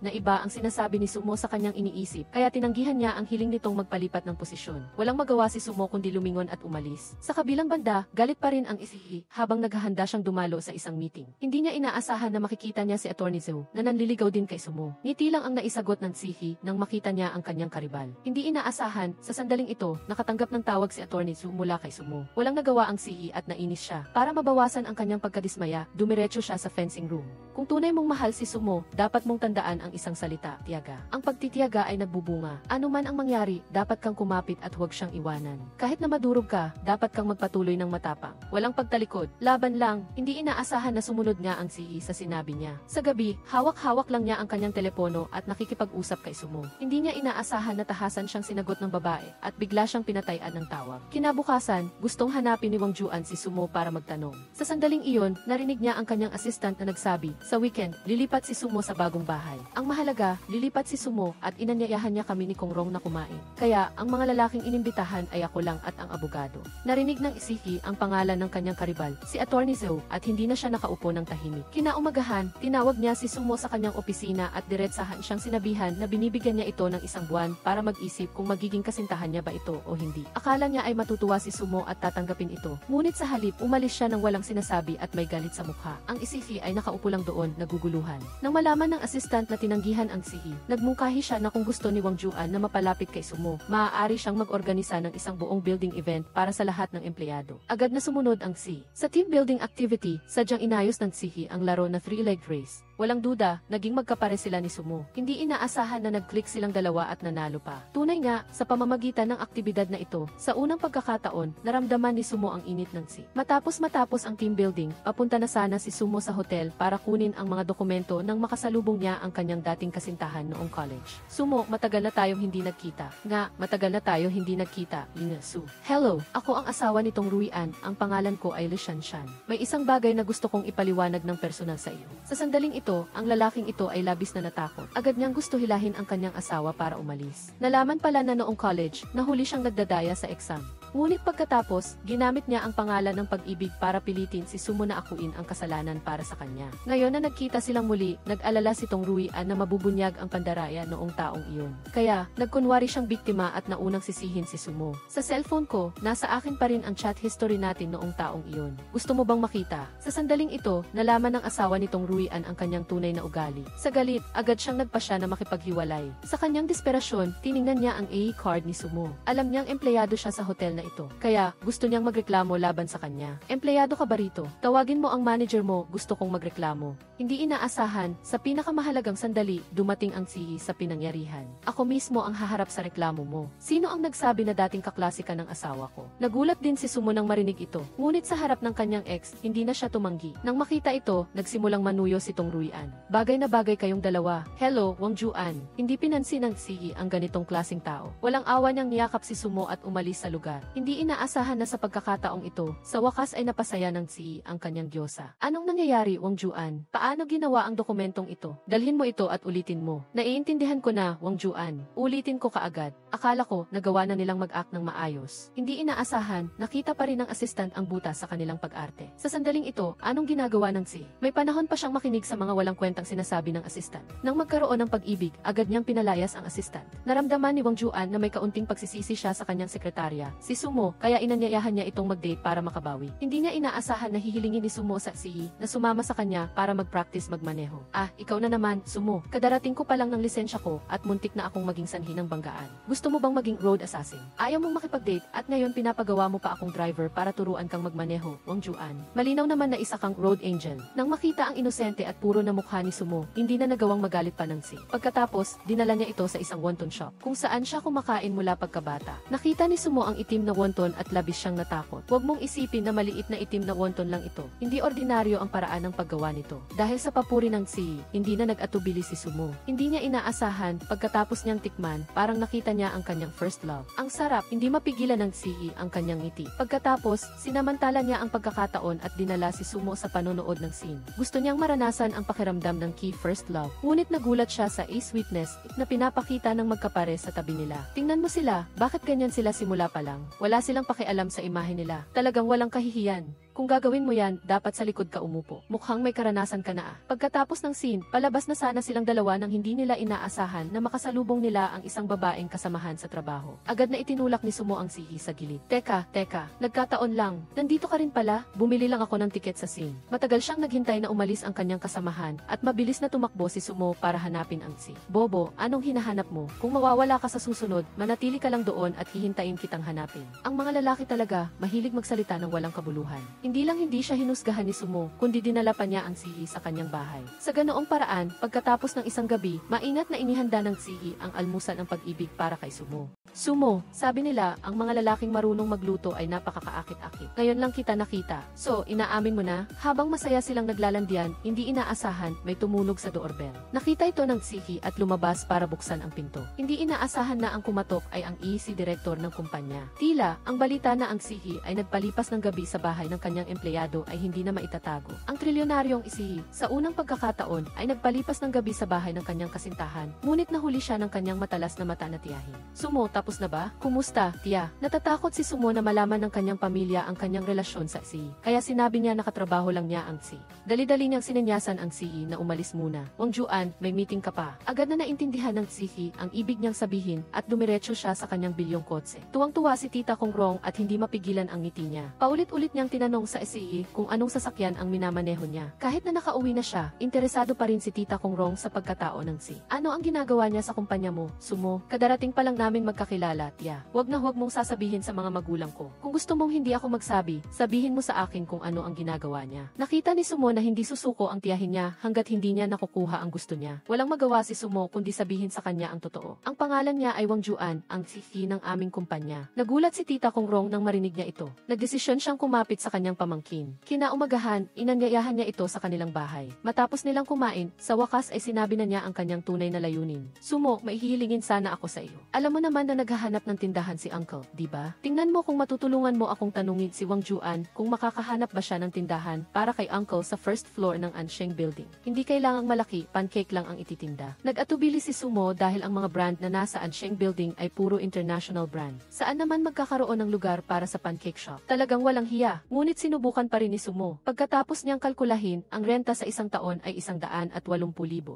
na iba ang sinasabi ni Sumo sa kanyang iniisip, kaya tinanggihan niya ang hiling nitong magpalipat ng posisyon. Walang magawa si Sumo kundi lumingon at umalis. Sa kabilang banda, galit pa rin ang Sifi habang naghahanda siyang dumalo sa isang meeting. Hindi niya inaasahan na makikita niya si Attorney Zhou na nanliligaw din kay Sumo. Ngiti lang ang naisagot ng Sifi nang makita niya ang kanyang karibal. Hindi inaasahan, sa sandaling ito, nakatanggap ng tawag si Attorney Zhou mula kay Sumo. Walang nagawa ang Sifi at nainis siya. Para mabawasan ang kanyang pagkadismaya, dumiretso siya sa fencing room. Kung tunay mong mahal si Sumo, dapat mong tandaan ang isang salita, tiyaga. Ang pagtitiyaga ay nagbubunga. Ano man ang mangyari, dapat kang kumapit at huwag siyang iwanan. Kahit na madurog ka, dapat kang magpatuloy ng matapang. Walang pagtalikod, laban lang. Hindi inaasahan na sumunod nga ang Sihi sa sinabi niya. Sa gabi, hawak-hawak lang niya ang kanyang telepono at nakikipag-usap kay Sumo. Hindi niya inaasahan na tahasan siyang sinagot ng babae at bigla siyang pinatayan ng tawag. Kinabukasan, gustong hanapin ni Wang Juan si Sumo para magtanong. Sa sandaling iyon, narinig niya ang kanyang assistant na nagsabi, sa weekend, lilipat si Sumo sa bagong bahay. Ang mahalaga, lilipat si Sumo at inanyayahan niya kami ni Kong Rong na kumain. Kaya, ang mga lalaking inimbitahan ay ako lang at ang abogado. Narinig ng Sihi ang pangalan ng kanyang karibal, si Attorney Zhou, at hindi na siya nakaupo ng tahimik. Kinaumagahan, tinawag niya si Sumo sa kanyang opisina at diretsahan siyang sinabihan na binibigyan niya ito ng 1 buwan para mag-isip kung magiging kasintahan niya ba ito o hindi. Akala niya ay matutuwa si Sumo at tatanggapin ito. Ngunit sa halip, umalis siya ng walang sinasabi at may galit sa mukha. Ang Sihi ay nakaupo lang doon, naguguluhan. Nang malaman ng assistant na tinanggihan ang Sihi, nagmungkahi siya na kung gusto ni Wang Juan na mapalapit kay Sumo, maaari siyang mag-organisa ng isang buong building event para sa lahat ng empleyado. Agad na sumunod ang Si. Sa team building activity, sadyang inayos ng Sihi ang laro na 3-leg race. Walang duda, naging magkapare sila ni Sumo. Hindi inaasahan na nag-click silang dalawa at nanalo pa. Tunay nga, sa pamamagitan ng aktibidad na ito, sa unang pagkakataon, naramdaman ni Sumo ang init ng sea. Matapos ang team building, papunta na sana si Sumo sa hotel para kunin ang mga dokumento nang makasalubong niya ang kanyang dating kasintahan noong college. Sumo, matagal na tayong hindi nagkita. Nga, matagal na tayo hindi nagkita, Su. Hello, ako ang asawa nitong Ruian, ang pangalan ko ay Lishanshan. May isang bagay na gusto kong ipaliwanag ng personal sa iyo. Sa sandaling ito, ang lalaking ito ay labis na natakot. Agad niyang gusto hilahin ang kanyang asawa para umalis. Nalaman pala na noong college, nahuli siyang nagdadaya sa exam. Ngunit pagkatapos, ginamit niya ang pangalan ng pag-ibig para pilitin si Sumo na akuin ang kasalanan para sa kanya. Ngayon na nagkita silang muli, nag-alala si Tong Ruian na mabubunyag ang pandaraya noong taong iyon. Kaya, nagkunwari siyang biktima at naunang sisihin si Sumo. Sa cellphone ko, nasa akin pa rin ang chat history natin noong taong iyon. Gusto mo bang makita? Sa sandaling ito, nalaman ng asawa ni Tong Ruian ang kanyang tunay na ugali. Sa galit, agad siyang nagpasya na makipaghiwalay. Sa kanyang desperasyon, tiningnan niya ang AE card ni Sumo. Alam niyang empleyado siya sa hotel na ito. Kaya, gusto niyang magreklamo laban sa kanya. Empleyado ka ba rito? Tawagin mo ang manager mo, gusto kong magreklamo. Hindi inaasahan, sa pinakamahalagang sandali, dumating ang sihi sa pinangyarihan. Ako mismo ang haharap sa reklamo mo. Sino ang nagsabi na dating kaklase ka ng asawa ko? Nagulat din si Sumo nang marinig ito. Ngunit sa harap ng kanyang ex, hindi na siya tumanggi. Nang makita ito, nagsimulang manuyo si Tong Ruian. Bagay na bagay kayong dalawa. Hello, Wang Juan. Hindi pinansin ng sihi ang ganitong klaseng tao. Walang awa niyang niyakap si Sumo at umalis sa lugar. Hindi inaasahan na sa pagkakataong ito, sa wakas ay napasaya ng sihi ang kanyang diyosa. Anong nangyayari, Wang Juan? Paano ginawa ang dokumentong ito? Dalhin mo ito at ulitin mo. Naiintindihan ko na, Wang Juan. Ulitin ko kaagad. Akala ko, nagawa na nilang mag-act ng maayos. Hindi inaasahan, nakita pa rin ng assistant ang butas sa kanilang pag-arte. Sa sandaling ito, anong ginagawa ng si? May panahon pa siyang makinig sa mga walang kwentang sinasabi ng assistant. Nang magkaroon ng pag-ibig, agad niyang pinalayas ang assistant. Naramdaman ni Wang Juan na may kaunting pagsisisi siya sa kanyang sekretarya, si Sumo, kaya inanyayahan niya itong mag-date para makabawi. Hindi niya inaasahan na hihilingin ni Sumo sa sihi na sumama sa kanya para mag-practice magmaneho. Ah, ikaw na naman, Sumo. Kadarating ko pa lang ng lisensya ko at muntik na akong maging sanhi ng banggaan. Gusto mo bang maging road assassin? Ayaw mong makipag-date at ngayon pinapagawa mo pa akong driver para turuan kang magmaneho, Wang Juan. Malinaw naman na isa kang road angel. Nang makita ang inosente at puro na mukha ni Sumo, hindi na nagawang magalit pa ng si. Pagkatapos, dinala niya ito sa isang wonton shop kung saan siya kumakain mula pagkabata. Nakita ni Sumo ang itim na wonton at labis siyang natakot. Huwag mong isipin na maliit na itim na wonton lang ito. Hindi ordinaryo ang paraan ng paggawa nito. Dahil sa papuri ng si, hindi na nag-atubili si Sumo. Hindi niya inaasahan, pagkatapos niyang tikman, parang nakita niya ang kanyang first love. Ang sarap, hindi mapigilan ng si ang kanyang ngiti. Pagkatapos, sinamantala niya ang pagkakataon at dinala si Sumo sa panonood ng scene. Gusto niyang maranasan ang pakiramdam ng key first love. Ngunit nagulat siya sa sweetness na pinapakita ng magkapare sa tabi nila. Tingnan mo sila, bakit ganyan sila simula pa lang? Wala silang pakialam sa imahe nila. Talagang walang kahihiyan. Kung gagawin mo yan, dapat sa likod ka umupo. Mukhang may karanasan ka na ah. Pagkatapos ng scene, palabas na sana silang dalawa nang hindi nila inaasahan na makasalubong nila ang isang babaeng kasamahan sa trabaho. Agad na itinulak ni Sumo ang sihi sa gilid. Teka, nagkataon lang. Nandito ka rin pala? Bumili lang ako ng tiket sa scene. Matagal siyang naghintay na umalis ang kanyang kasamahan at mabilis na tumakbo si Sumo para hanapin ang si. Bobo, anong hinahanap mo? Kung mawawala ka sa susunod, manatili ka lang doon at hihintayin kitang hanapin. Ang mga lalaki talaga, mahilig magsalita ng walang kabuluhan. Hindi siya hinusgahan ni Sumo, kundi dinala pa niya ang sihi sa kanyang bahay. Sa ganoong paraan, pagkatapos ng isang gabi, maingat na inihanda ng sihi ang almusal ng pag-ibig para kay Sumo. Sumo, sabi nila, ang mga lalaking marunong magluto ay napakakaakit-akit. Ngayon lang kita nakita. So, inaamin mo na, habang masaya silang naglalandian, hindi inaasahan, may tumunog sa doorbell. Nakita ito ng sihi at lumabas para buksan ang pinto. Hindi inaasahan na ang kumatok ay ang EC director ng kumpanya. Tila, ang balita na ang sihi ay nagpalipas ng gabi sa bahay ng kanyang empleyado ay hindi na maitatago. Ang trilyonaryong isihi, sa unang pagkakataon, ay nagpalipas ng gabi sa bahay ng kanyang kasintahan, ngunit nahuli siya ng kanyang matalas na mata na tiyahin. Sumo, tapos na ba? Kumusta, tiya? Natatakot si Sumo na malaman ng kanyang pamilya ang kanyang relasyon sa si. Kaya sinabi niya na katrabaho lang niya ang si. Dali-dali niyang sinenyasan ang si na umalis muna. Wang Juan, may meeting ka pa. Agad na naintindihan ng si ang ibig niyang sabihin at dumiretso siya sa kanyang bilyong kotse. Tuwang-tuwa si Tita Kong Rong at hindi mapigilan ang ngiti niya. Paulit-ulit niyang tinanong nagtanong sa SE kung anong sasakyan ang minamaneho niya. Kahit na nakauwi na siya, interesado pa rin si Tita Kong Rong sa pagkatao ng si. Ano ang ginagawa niya sa kumpanya mo, Sumo? Kadarating pa lang namin magkakilala, tiya. Huwag na huwag mong sasabihin sa mga magulang ko. Kung gusto mong hindi ako magsabi, sabihin mo sa akin kung ano ang ginagawa niya. Nakita ni Sumo na hindi susuko ang tiyahin niya hanggat hindi niya nakukuha ang gusto niya. Walang magawa si Sumo kundi sabihin sa kanya ang totoo. Ang pangalan niya ay Wang Juan, ang CEO ng aming kumpanya. Nagulat si Tita Kong Rong nang marinig niya ito. Nagdesisyon siyang kumapit sa kanyang pamangkin. Kinaumagahan, inanyayahan niya ito sa kanilang bahay. Matapos nilang kumain, sa wakas ay sinabi na niya ang kanyang tunay na layunin. Sumo, maihihilingin sana ako sa iyo. Alam mo naman na naghahanap ng tindahan si Uncle, di ba? Tingnan mo kung matutulungan mo akong tanungin si Wang Juan kung makakahanap ba siya ng tindahan para kay Uncle sa first floor ng Ansheng Building. Hindi kailangang malaki, pancake lang ang ititinda. Nag-atubili si Sumo dahil ang mga brand na nasa Ansheng Building ay puro international brand. Saan naman magkakaroon ng lugar para sa pancake shop? Talagang walang hiya. Ngunit sinubukan pa rin ni Sumo. Pagkatapos niyang kalkulahin, ang renta sa isang taon ay 180,000.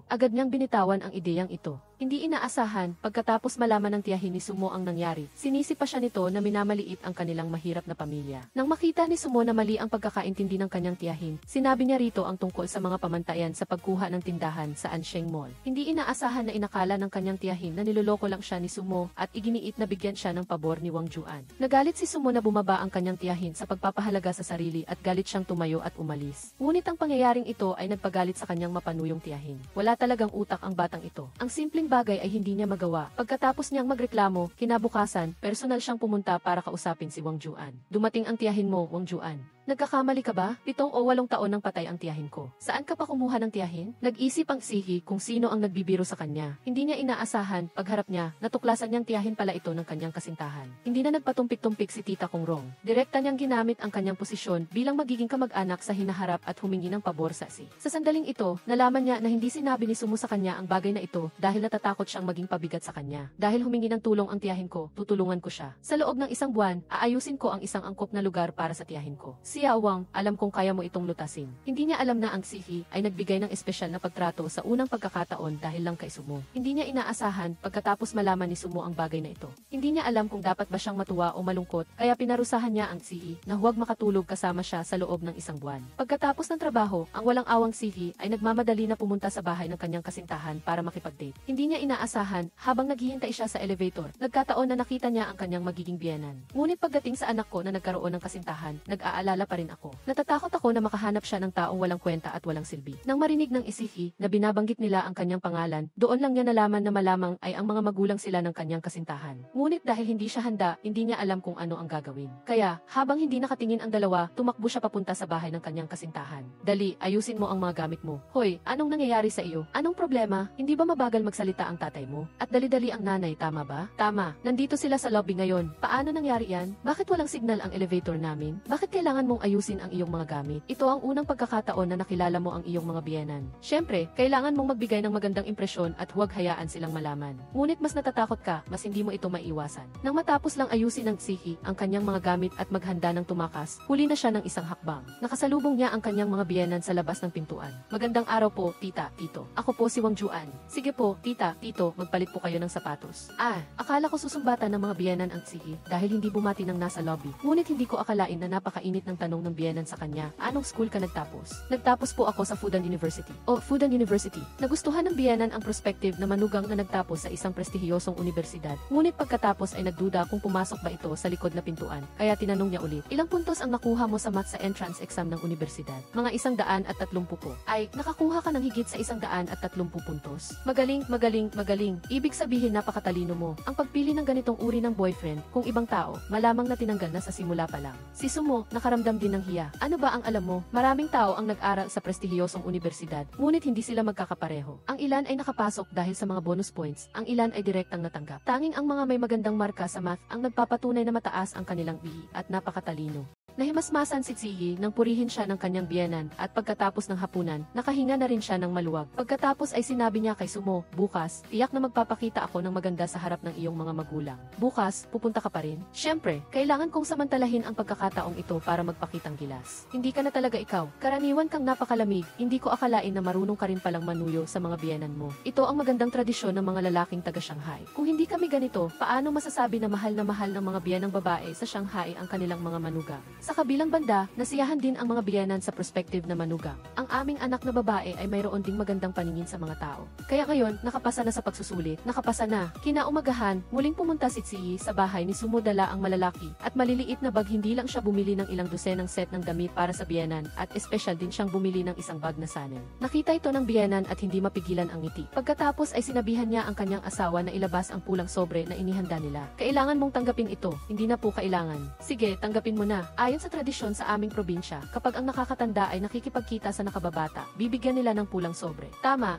Agad niyang binitawan ang ideyang ito. Hindi inaasahan, pagkatapos malaman ng tiyahin ni Sumo ang nangyari, sinisi pa siya nito na minamaliit ang kanilang mahirap na pamilya. Nang makita ni Sumo na mali ang pagkakaintindi ng kanyang tiyahin, sinabi niya rito ang tungkol sa mga pamantayan sa pagkuha ng tindahan sa Ansheng Mall. Hindi inaasahan na inakala ng kanyang tiyahin na niloloko lang siya ni Sumo at iginiit na bigyan siya ng pabor ni Wang Juan. Nagalit si Sumo na bumaba ang kanyang tiyahin sa pagpapahalaga sa sarili at galit siyang tumayo at umalis. Ngunit ang pangyayaring ito ay nagpagalit sa kanyang mapanuyong tiyahin. Wala talagang utak ang batang ito. Ang simpleng bagay ay hindi niya magawa. Pagkatapos niyang magreklamo, kinabukasan, personal siyang pumunta para kausapin si Wang Juan. Dumating ang tiyahin mo, Wang Juan. Nagkakamali ka ba? 7 o 8 taon nang patay ang tiyahin ko. Saan ka pa kumuha ng tiyahin? Nag-isip ang sihi kung sino ang nagbibiro sa kanya. Hindi niya inaasahan, pagharap niya, natuklasan niyang tiyahin pala ito ng kanyang kasintahan. Hindi na nagpatumpik-tumpik si Tita Kong Rong. Direkta niyang ginamit ang kanyang posisyon bilang magiging kamag-anak sa hinaharap at humingi ng pabor sa si. Sa sandaling ito, nalaman niya na hindi sinabi ni Sumo sa kanya ang bagay na ito dahil natatakot siyang maging pabigat sa kanya. Dahil humingi ng tulong ang tiyahin ko, tutulungan ko siya. Sa loob ng 1 buwan, aayusin ko ang isang angkop na lugar para sa tiyahin ko. Si Wang, alam kong kaya mo itong lutasin. Hindi niya alam na ang sihi ay nagbigay ng espesyal na pagtrato sa unang pagkakataon dahil lang kay Sumo. Hindi niya inaasahan pagkatapos malaman ni Sumo ang bagay na ito. Hindi niya alam kung dapat ba siyang matuwa o malungkot, kaya pinarusahan niya ang sihi na huwag makatulog kasama siya sa loob ng 1 buwan. Pagkatapos ng trabaho, ang walang awang sihi ay nagmamadali na pumunta sa bahay ng kanyang kasintahan para makipag-date. Hindi niya inaasahan, habang naghihintay siya sa elevator, nagkataon na nakita niya ang kanyang magiging biyenan. Ngunit pagdating sa anak ko na nagkaroon ng kasintahan, nag-aalala pa rin ako. Natatakot ako na makahanap siya ng taong walang kwenta at walang silbi. Nang marinig ng isihi na binabanggit nila ang kanyang pangalan, doon lang niya nalaman na malamang ay ang mga magulang sila ng kanyang kasintahan. Ngunit dahil hindi siya handa, hindi niya alam kung ano ang gagawin. Kaya, habang hindi nakatingin ang dalawa, tumakbo siya papunta sa bahay ng kanyang kasintahan. Dali, ayusin mo ang mga gamit mo. Hoy, anong nangyayari sa iyo? Anong problema? Hindi ba mabagal magsalita ang tatay mo? At dali-dali ang nanay, tama ba? Tama, nandito sila sa lobby ngayon. Paano nangyari yan? Bakit walang signal ang elevator namin? Bakit kailangan mong ayusin ang iyong mga gamit? Ito ang unang pagkakataon na nakilala mo ang iyong mga biyenan. Siyempre, kailangan mong magbigay ng magandang impresyon at huwag hayaan silang malaman. Ngunit mas natatakot ka, mas hindi mo ito maiiwasan. Nang matapos lang ayusin ng sihi ang kanyang mga gamit at maghanda ng tumakas, huli na siya ng isang hakbang. Nakasalubong niya ang kanyang mga biyenan sa labas ng pintuan. Magandang araw po, tita, tito. Ako po si Wang Juan. Sige po, tita, tito, magpalit po kayo ng sapatos. Akala ko susumbatan ng mga biyenan ang sihi dahil hindi bumati ng nasa lobby. Ngunit hindi ko akalain na napakainit ng tanong ng biyenan sa kanya. Anong school ka nagtapos? Nagtapos po ako sa Fudan University. Fudan University. Nagustuhan ng biyenan ang prospective na manugang na nagtapos sa isang prestihiyosong universidad. Ngunit pagkatapos ay nagduda kung pumasok ba ito sa likod na pintuan. Kaya tinanong niya ulit, ilang puntos ang nakuha mo sa math sa entrance exam ng universidad? Mga 130 po. Nakakuha ka ng higit sa 130 puntos. Magaling, magaling, magaling. Ibig sabihin napakatalino mo. Ang pagpili ng ganitong uri ng boyfriend, kung ibang tao, malamang na tinanggal na sa simula pa lang. Si Sumo, nakaramdam din ng hiya. Ano ba ang alam mo? Maraming tao ang nag-aral sa prestihiyosong universidad, ngunit hindi sila magkakapareho. Ang ilan ay nakapasok dahil sa mga bonus points, ang ilan ay direktang natanggap. Tanging ang mga may magandang marka sa math ang nagpapatunay na mataas ang kanilang IQ at napakatalino. Nahimasmasan si Ziyi nang purihin siya ng kanyang biyenan at pagkatapos ng hapunan, nakahinga na rin siya ng maluwag. Pagkatapos ay sinabi niya kay Sumo, bukas, tiyak na magpapakita ako ng maganda sa harap ng iyong mga magulang. Bukas, pupunta ka pa rin? Siyempre, kailangan kong samantalahin ang pagkakataong ito para magpakitang gilas. Hindi ka na talaga ikaw. Karaniwan kang napakalamig, hindi ko akalain na marunong ka rin palang manuyo sa mga biyenan mo. Ito ang magandang tradisyon ng mga lalaking taga Shanghai. Kung hindi kami ganito, paano masasabi na mahal ng mga biyenang babae sa Shanghai ang kanilang mga manugang? Sa kabilang banda, nasiyahan din ang mga biyenan sa prospective na manugang. Ang aming anak na babae ay mayroon ding magandang paningin sa mga tao. Kaya ngayon, nakapasa na sa pagsusulit, nakapasa na. Kinaumagahan, muling pumunta si Tsiyi sa bahay ni Sumo, dala ang malalaki at maliliit na bag. Hindi lang siya bumili ng ilang dosenang set ng damit para sa biyenan at espesyal din siyang bumili ng isang bag na sanin. Nakita ito ng biyenan at hindi mapigilan ang ngiti. Pagkatapos ay sinabihan niya ang kanyang asawa na ilabas ang pulang sobre na inihanda nila. Kailangan mong tanggapin ito, hindi na po kailangan. Sige, tanggapin mo na. Ayon sa tradisyon sa aming probinsya, kapag ang nakakatanda ay nakikipagkita sa nakababata, bibigyan nila ng pulang sobre. Tama,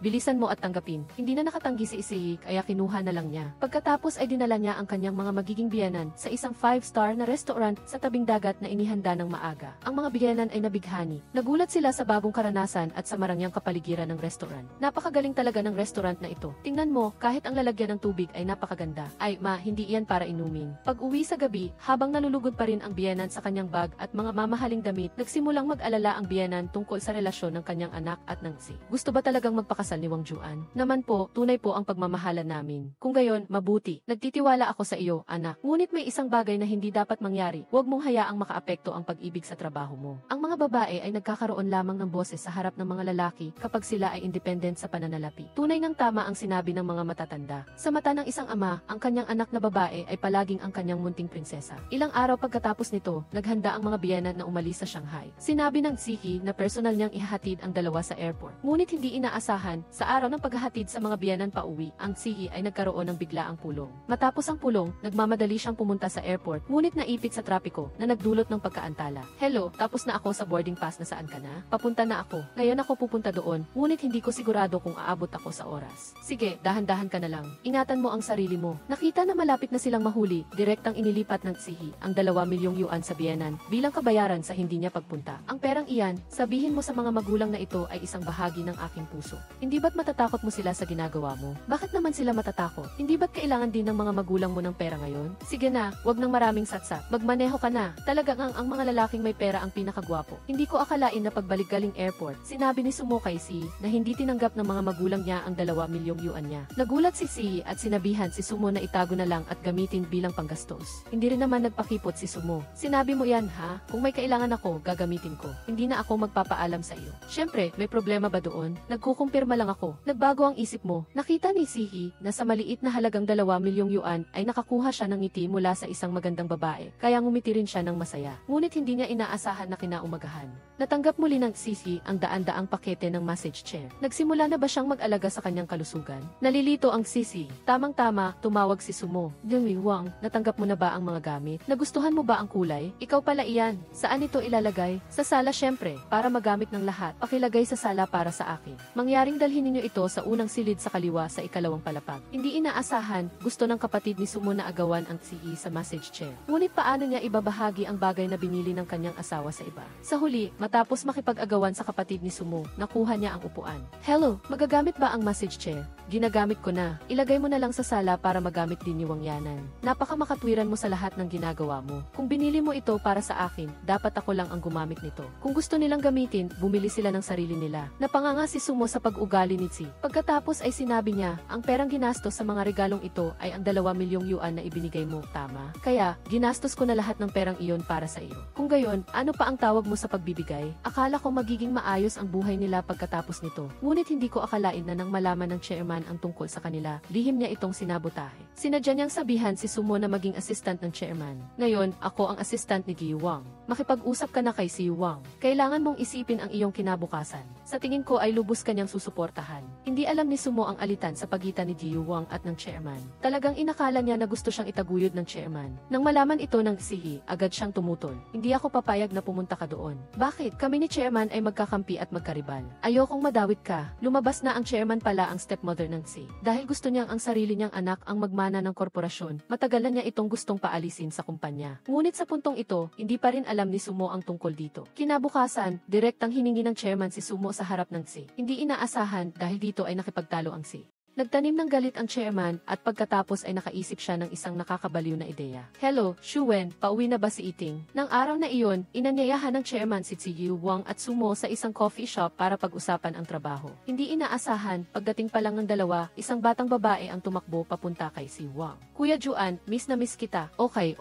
bilisan mo at tanggapin. Hindi na nakatanggi si Issei, kaya kinuha na lang niya. Pagkatapos ay dinala niya ang kanyang mga magiging biyenan sa isang 5-star na restaurant sa tabing dagat na inihanda ng maaga. Ang mga biyenan ay nabighani. Nagulat sila sa bagong karanasan at sa marangyang kapaligiran ng restaurant. Napakagaling talaga ng restaurant na ito. Tingnan mo, kahit ang lalagyan ng tubig ay napakaganda. Ay, hindi iyan para inumin. Pag-uwi sa gabi, habang nalulugod pa rin ang biyenan sa kanyang bag at mga mamahaling damit, nagsimulang mag-alala ang biyenan tungkol sa relasyon ng kanyang anak at ng Zi. Gusto ba talagang magpakasal ni Wang Juan? Naman po, tunay po ang pagmamahalan namin. Kung gayon, mabuti. Nagtitiwala ako sa iyo, anak. Ngunit may isang bagay na hindi dapat mangyari. Huwag mong hayaang makaapekto ang pag-ibig sa trabaho mo. Ang mga babae ay nagkakaroon lamang ng boses sa harap ng mga lalaki kapag sila ay independent sa pananalapi. Tunay ng tama ang sinabi ng mga matatanda. Sa mata ng isang ama, ang kanyang anak na babae ay palaging ang kanyang munting prinsesa. Ilang araw pagkatapos nito, naghanda ang mga biyenan na umalis sa Shanghai. Sinabi ng Tsiyi na personal niyang ihahatid ang dalawa sa airport. Ngunit hindi inaasahan, sa araw ng paghahatid sa mga biyenan pauwi, ang Tsiyi ay nagkaroon ng biglaang pulong. Matapos ang pulong, nagmamadali siyang pumunta sa airport, ngunit naipit sa trapiko na nagdulot ng pagkaantala. Hello, tapos na ako sa boarding pass, na saan ka na? Papunta na ako. Ngayon ako pupunta doon, ngunit hindi ko sigurado kung aabot ako sa oras. Sige, dahan-dahan ka na lang. Ingatan mo ang sarili mo. Nakita na malapit na silang mahuli, direktang inilipat ng Tsiyi ang 2 milyong yuan sa biyenan bilang kabayaran sa hindi niya pagpunta. Ang perang iyan, sabihin mo sa mga magulang na ito ay isang bahagi ng aking puso. Hindi ba't matatakot mo sila sa ginagawa mo? Bakit naman sila matatakot? Hindi ba't kailangan din ng mga magulang mo ng pera ngayon? Sige na, wag ng maraming satsat. Magmaneho ka na. Talagang ang mga lalaking may pera ang pinakagwapo. Hindi ko akalain na pagbalik galing airport, sinabi ni Sumo kay Tsiyi na hindi tinanggap ng mga magulang niya ang 2 milyong yuan niya. Nagulat si Tsiyi at sinabihan si Sumo na itago na lang at gamitin bilang panggastos. Hindi rin naman nagpakipot si Sumo. Sinabi mo yan, ha? Kung may kailangan ako, gagamitin ko. Hindi na ako magpapaalam sa iyo. Siyempre, may problema ba doon? Nagkukumpirma lang ako. Nagbago ang isip mo. Nakita ni Tsiyi na sa maliit na halagang 2 milyong yuan ay nakakuha siya ng ngiti mula sa isang magandang babae. Kaya ngumiti rin siya ng masaya. Ngunit hindi niya inaasahan na kinaumagahan. Natanggap muli ng Tsiyi ang daan-daang pakete ng massage chair. Nagsimula na ba siyang mag-alaga sa kanyang kalusugan? Nalilito ang Tsiyi. Tamang-tama, tumawag si Sumo. Demi Wang, natanggap mo na ba ang mga gamit? Nagustuhan mo ba ang kulay? Ikaw pala iyan. Saan ito ilalagay? Sa sala syempre, para magamit ng lahat. Pakilagay sa sala para sa akin. Mangyaring dalhin ninyo ito sa unang silid sa kaliwa sa ikalawang palapag. Hindi inaasahan, gusto ng kapatid ni Sumo na agawan ang Tsiyi sa massage chair. Ngunit paano niya ibabahagi ang bagay na binili ng kanyang asawa sa iba? Sa huli, matapos makipag-agawan sa kapatid ni Sumo, nakuha niya ang upuan. Hello, magagamit ba ang massage chair? Ginagamit ko na. Ilagay mo na lang sa sala para magamit din ni Wang Yanan. Napaka makatwiran mo sa lahat ng ginagawa mo. Kung binili mo ito para sa akin, dapat ako lang ang gumamit nito. Kung gusto nilang gamitin, bumili sila ng sarili nila. Napanganga si Sumo sa pag-ugali ni Tsiyi. Pagkatapos ay sinabi niya, ang perang ginastos sa mga regalong ito ay ang 2 milyong yuan na ibinigay mo, tama? Kaya, ginastos ko na lahat ng perang iyon para sa iyo. Kung gayon, ano pa ang tawag mo sa pagbibigay? Akala ko magiging maayos ang buhay nila pagkatapos nito. Ngunit hindi ko akalain na nang malaman ng chairman ang tungkol sa kanila, lihim niya itong sinabotahe. Sinadya niyang sabihan si Sumo na maging assistant ng chairman. Ngayon, ako ang assistant ni Ji Wang. Makipag-usap ka na kay si Wang. Kailangan mong isipin ang iyong kinabukasan. Sa tingin ko ay lubos kanyang susuportahan. Hindi alam ni Sumo ang alitan sa pagitan ni Ji Wang at ng chairman. Talagang inakala niya na gusto siyang itaguyod ng chairman. Nang malaman ito ng Tsiyi, agad siyang tumutol. Hindi ako papayag na pumunta ka doon. Bakit? Kami ni chairman ay magkakampi at magkaribal. Ayokong madawit ka. Lumabas na ang chairman pala ang stepmother ng Tsiyi. Dahil gusto niyang ang sarili niyang anak ang magmana ng korporasyon, matagal na niya itong gustong paalisin sa kumpanya. Ngunit sa puntong ito, hindi pa rin alam ni Sumo ang tungkol dito. Kinabukasan, direktang hiningi ng chairman si Sumo sa harap ng Tsiyi. Hindi inaasahan dahil dito ay nakipagtalo ang Tsiyi. Nagtanim ng galit ang chairman at pagkatapos ay nakaisip siya ng isang nakakabaliw na ideya. Hello, Shuwen, pauwi na ba si Iting? Nang araw na iyon, inanyayahan ng chairman si Ziyu Wang at Sumo sa isang coffee shop para pag-usapan ang trabaho. Hindi inaasahan, pagdating pa lang ng dalawa, isang batang babae ang tumakbo papunta kay si Wang. Kuya Juan, miss na miss kita. Okay.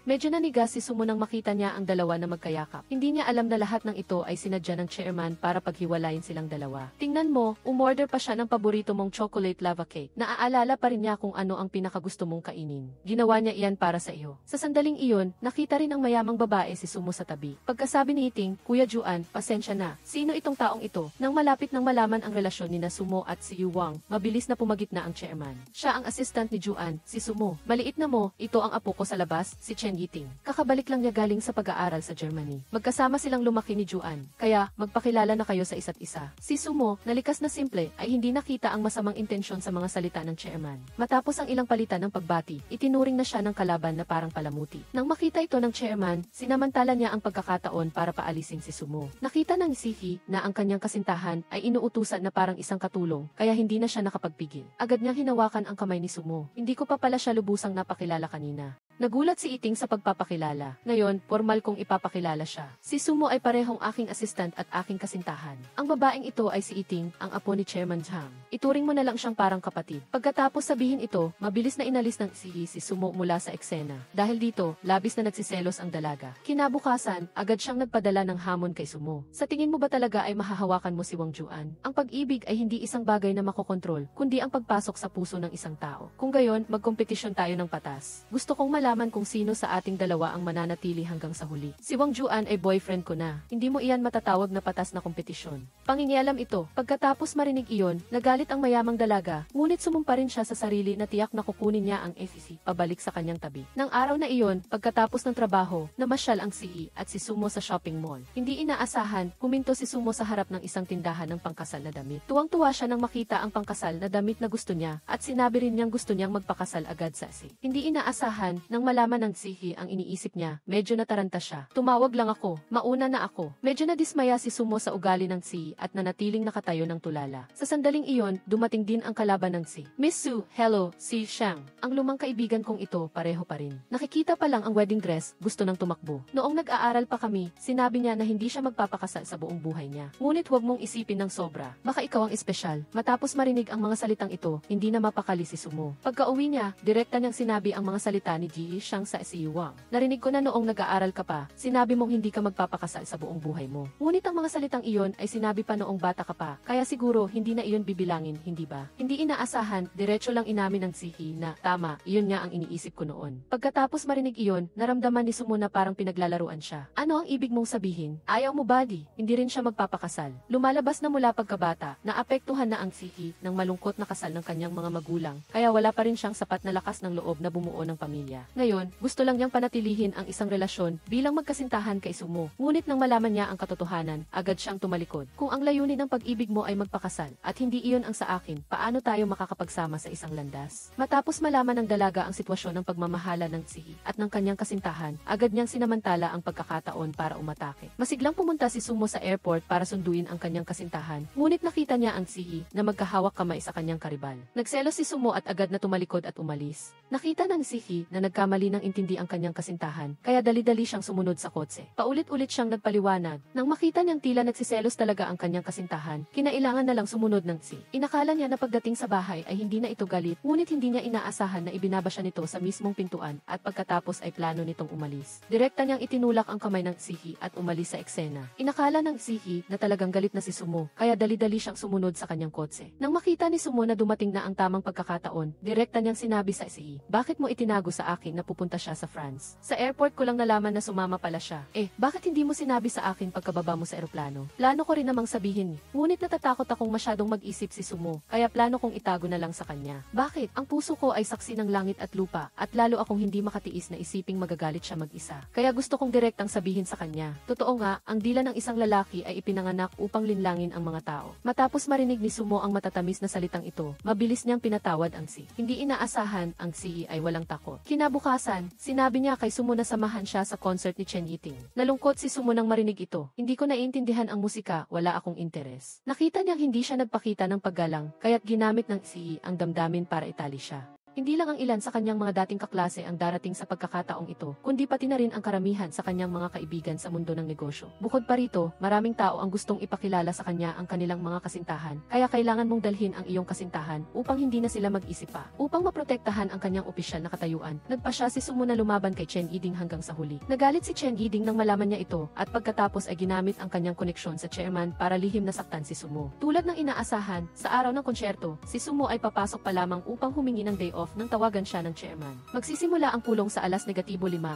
Medyo nanigas si Sumo nang makita niya ang dalawa na magkayakap. Hindi niya alam na lahat ng ito ay sinadya ng chairman para paghiwalayin silang dalawa. Tingnan mo, umorder pa siya ng paborito mong chocolate lava cake. Naaalala pa rin niya kung ano ang pinakagusto mong kainin. Ginawa niya iyan para sa iyo. Sa sandaling iyon, nakita rin ng mayamang babae si Sumo sa tabi. Pagkasabi ni Iting, Kuya Juan, pasensya na. Sino itong taong ito? Nang malapit nang malaman ang relasyon ni Sumo at si Yu Wang, mabilis na pumagitna ang chairman. Siya ang assistant ni Juan, si Sumo. Maliit na mo, ito ang apo ko sa labas, si Chen Yiting. Kakabalik lang niya galing sa pag-aaral sa Germany. Magkasama silang lumaki ni Juan, kaya magpakilala na kayo sa isa't isa. Si Sumo, na likas na simple, ay hindi nakita ang masamang intensyon sa mga salita ng chairman. Matapos ang ilang palitan ng pagbati, itinuring na siya ng kalaban na parang palamuti. Nang makita ito ng chairman, sinamantala niya ang pagkakataon para paalisin si Sumo. Nakita ng Sihi na ang kanyang kasintahan ay inuutusan na parang isang katulong, kaya hindi na siya nakapagpigil. Agad niyang hinawakan ang kamay ni Sumo. Hindi ko pa pala siya lubusang napakilala kanina. Nagulat si Iting sa pagpapakilala. Ngayon, formal kong ipapakilala siya. Si Sumo ay parehong aking assistant at aking kasintahan. Ang babaeng ito ay si Iting, ang apo ni Chairman Zhang. Ituring mo na lang siyang parang kapatid. Pagkatapos sabihin ito, mabilis na inalis ng si Sumo mula sa eksena. Dahil dito, labis na nagsiselos ang dalaga. Kinabukasan, agad siyang nagpadala ng hamon kay Sumo. Sa tingin mo ba talaga ay mahahawakan mo si Wang Juan? Ang pag-ibig ay hindi isang bagay na makokontrol, kundi ang pagpasok sa puso ng isang tao. Kung gayon, magkompetisyon tayo ng patas. Gusto kong malaman kung sino sa ating dalawa ang mananatili hanggang sa huli. Si Wang Juan ay boyfriend ko na. Hindi mo iyan matatawag na patas na kompetisyon. Pangingialam ito. Pagkatapos marinig iyon, nagalit ang mayamang dalaga, ngunit sumumpa rin siya sa sarili na tiyak na kukunin niya ang FCC pabalik sa kanyang tabi. Nang araw na iyon, pagkatapos ng trabaho, namasyal ang CE at si Sumo sa shopping mall. Hindi inaasahan, huminto si Sumo sa harap ng isang tindahan ng pangkasal na damit. Tuwang-tuwa siya nang makita ang pangkasal na damit na gusto niya at sinabi rin niyang gusto niyang magpakasal agad sa si. Hindi inaasahan, nang malaman ng Sihi ang iniisip niya, medyo nataranta siya. Tumawag lang ako, mauna na ako. Medyo nadismaya si Sumo sa ugali ng Sihi at nanatiling nakatayo ng tulala. Sa sandaling iyon, dumating din ang kalaban ng Si. Miss Su, hello, si Shang. Ang lumang kaibigan kong ito, pareho pa rin. Nakikita pa lang ang wedding dress, gusto nang tumakbo. Noong nag-aaral pa kami, sinabi niya na hindi siya magpapakasal sa buong buhay niya. Ngunit huwag mong isipin ng sobra. Baka ikaw ang espesyal. Matapos marinig ang mga salitang ito, hindi na mapakali si Sumo. Pagka-uwi niya, direkta niyang sinabi ang mga salita ni Ji Shang sa si Wang. Narinig ko na noong nag-aaral ka pa, sinabi mong hindi ka magpapakasal sa buong buhay mo. Ngunit ang mga salitang iyon ay sinabi pa noong bata ka pa, kaya siguro hindi na iyon bibilangin, hindi ba? Hindi inaasahan, diretso lang inamin ng Sihi na, tama, iyon nga ang iniisip ko noon. Pagkatapos marinig iyon, naramdaman ni Sumo na parang pinaglalaruan siya. Ano ang ibig mong sabihin? Ayaw mo ba di? Hindi rin siya magpapakasal. Lumalabas na mula pagkabata, naapektuhan na ang Sihi ng malungkot na kasal ng kanyang mga magulang, kaya wala pa rin siyang sapat na lakas ng loob na bumuo ng pamilya. Ngayon, gusto lang niyang panatilihin ang isang relasyon bilang magkasintahan kay Sumo. Ngunit nang malaman niya ang katotohanan, agad siyang tumalikod. Kung ang layunin ng pag-ibig mo ay magpakasal, at hindi iyon ang sa akin, paano tayo makakapagsama sa isang landas? Matapos malaman ng dalaga ang sitwasyon ng pagmamahala ng Sihi at ng kanyang kasintahan, agad niyang sinamantala ang pagkakataon para umatake. Masiglang pumunta si Sumo sa airport para sunduin ang kanyang kasintahan, ngunit nakita niya ang Sihi na magkahawak kamay sa kanyang karibal. Nagselos si Sumo at agad na tumalikod at umalis. Nakita ng Sihi na nagkamali ng intindi ang kanyang kasintahan, kaya dali-dali siyang sumunod sa kotse. Paulit-ulit siyang nagpaliwanag. Nang makita niyang tila nagsiselos talaga ang kanyang kasintahan, kinailangan na lang sumunod ng Si. Inakala niya na pagdating sa bahay ay hindi na ito galit, ngunit hindi niya inaasahan na ibinaba siya nito sa mismong pintuan at pagkatapos ay plano nitong umalis. Direkta niyang itinulak ang kamay ng Sihi at umalis sa eksena. Inakala ng Sihi na talagang galit na si Sumo, kaya dali-dali siyang sumunod sa kanyang kotse. Nang makita ni Sumo na dumating na ang tamang pagkakataon, direkta niyang sinabi sa Sihi, bakit mo itinago sa akin na pupunta siya sa France? Sa airport ko lang nalaman na sumama pala siya. Bakit hindi mo sinabi sa akin pagkababa mo sa eroplano? Plano ko rin namang sabihin, ngunit natatakot akong masyadong mag-isip si Sumo, kaya plano kong itago na lang sa kanya. Bakit? Ang puso ko ay saksi ng langit at lupa, at lalo akong hindi makatiis na isiping magagalit siya mag-isa. Kaya gusto kong direktang sabihin sa kanya. Totoo nga, ang dila ng isang lalaki ay ipinanganak upang linlangin ang mga tao. Matapos marinig ni Sumo ang matatamis na salitang ito, mabilis niyang pinatawad ang Si. Hindi inaasahan, ang Si ay walang takot. Kinabukasan, sinabi niya kay Sumo na samahan siya sa concert ni Chen Yiting. Nalungkot si Sumo nang marinig ito. Hindi ko naiintindihan ang musika, wala akong interes. Nakita niyang hindi siya nagpakita ng paggalang, kaya't ginamit ng Si ang damdamin para itali siya. Hindi lang ang ilan sa kanyang mga dating kaklase ang darating sa pagkakataong ito, kundi pati na rin ang karamihan sa kanyang mga kaibigan sa mundo ng negosyo. Bukod pa rito, maraming tao ang gustong ipakilala sa kanya ang kanilang mga kasintahan, kaya kailangan mong dalhin ang iyong kasintahan upang hindi na sila mag-isip pa. Upang maprotektahan ang kanyang opisyal na katayuan, nagpasya si Sumo na lumaban kay Chen Yiding hanggang sa huli. Nagalit si Chen Yiding nang malaman niya ito, at pagkatapos ay ginamit ang kanyang koneksyon sa chairman para lihim na saktan si Sumo. Tulad ng inaasahan, sa araw ng konsyerto, si Sumo ay papasok pa lamang upang humingi ng day off nang tawagan siya ng chairman. Magsisimula ang pulong sa -5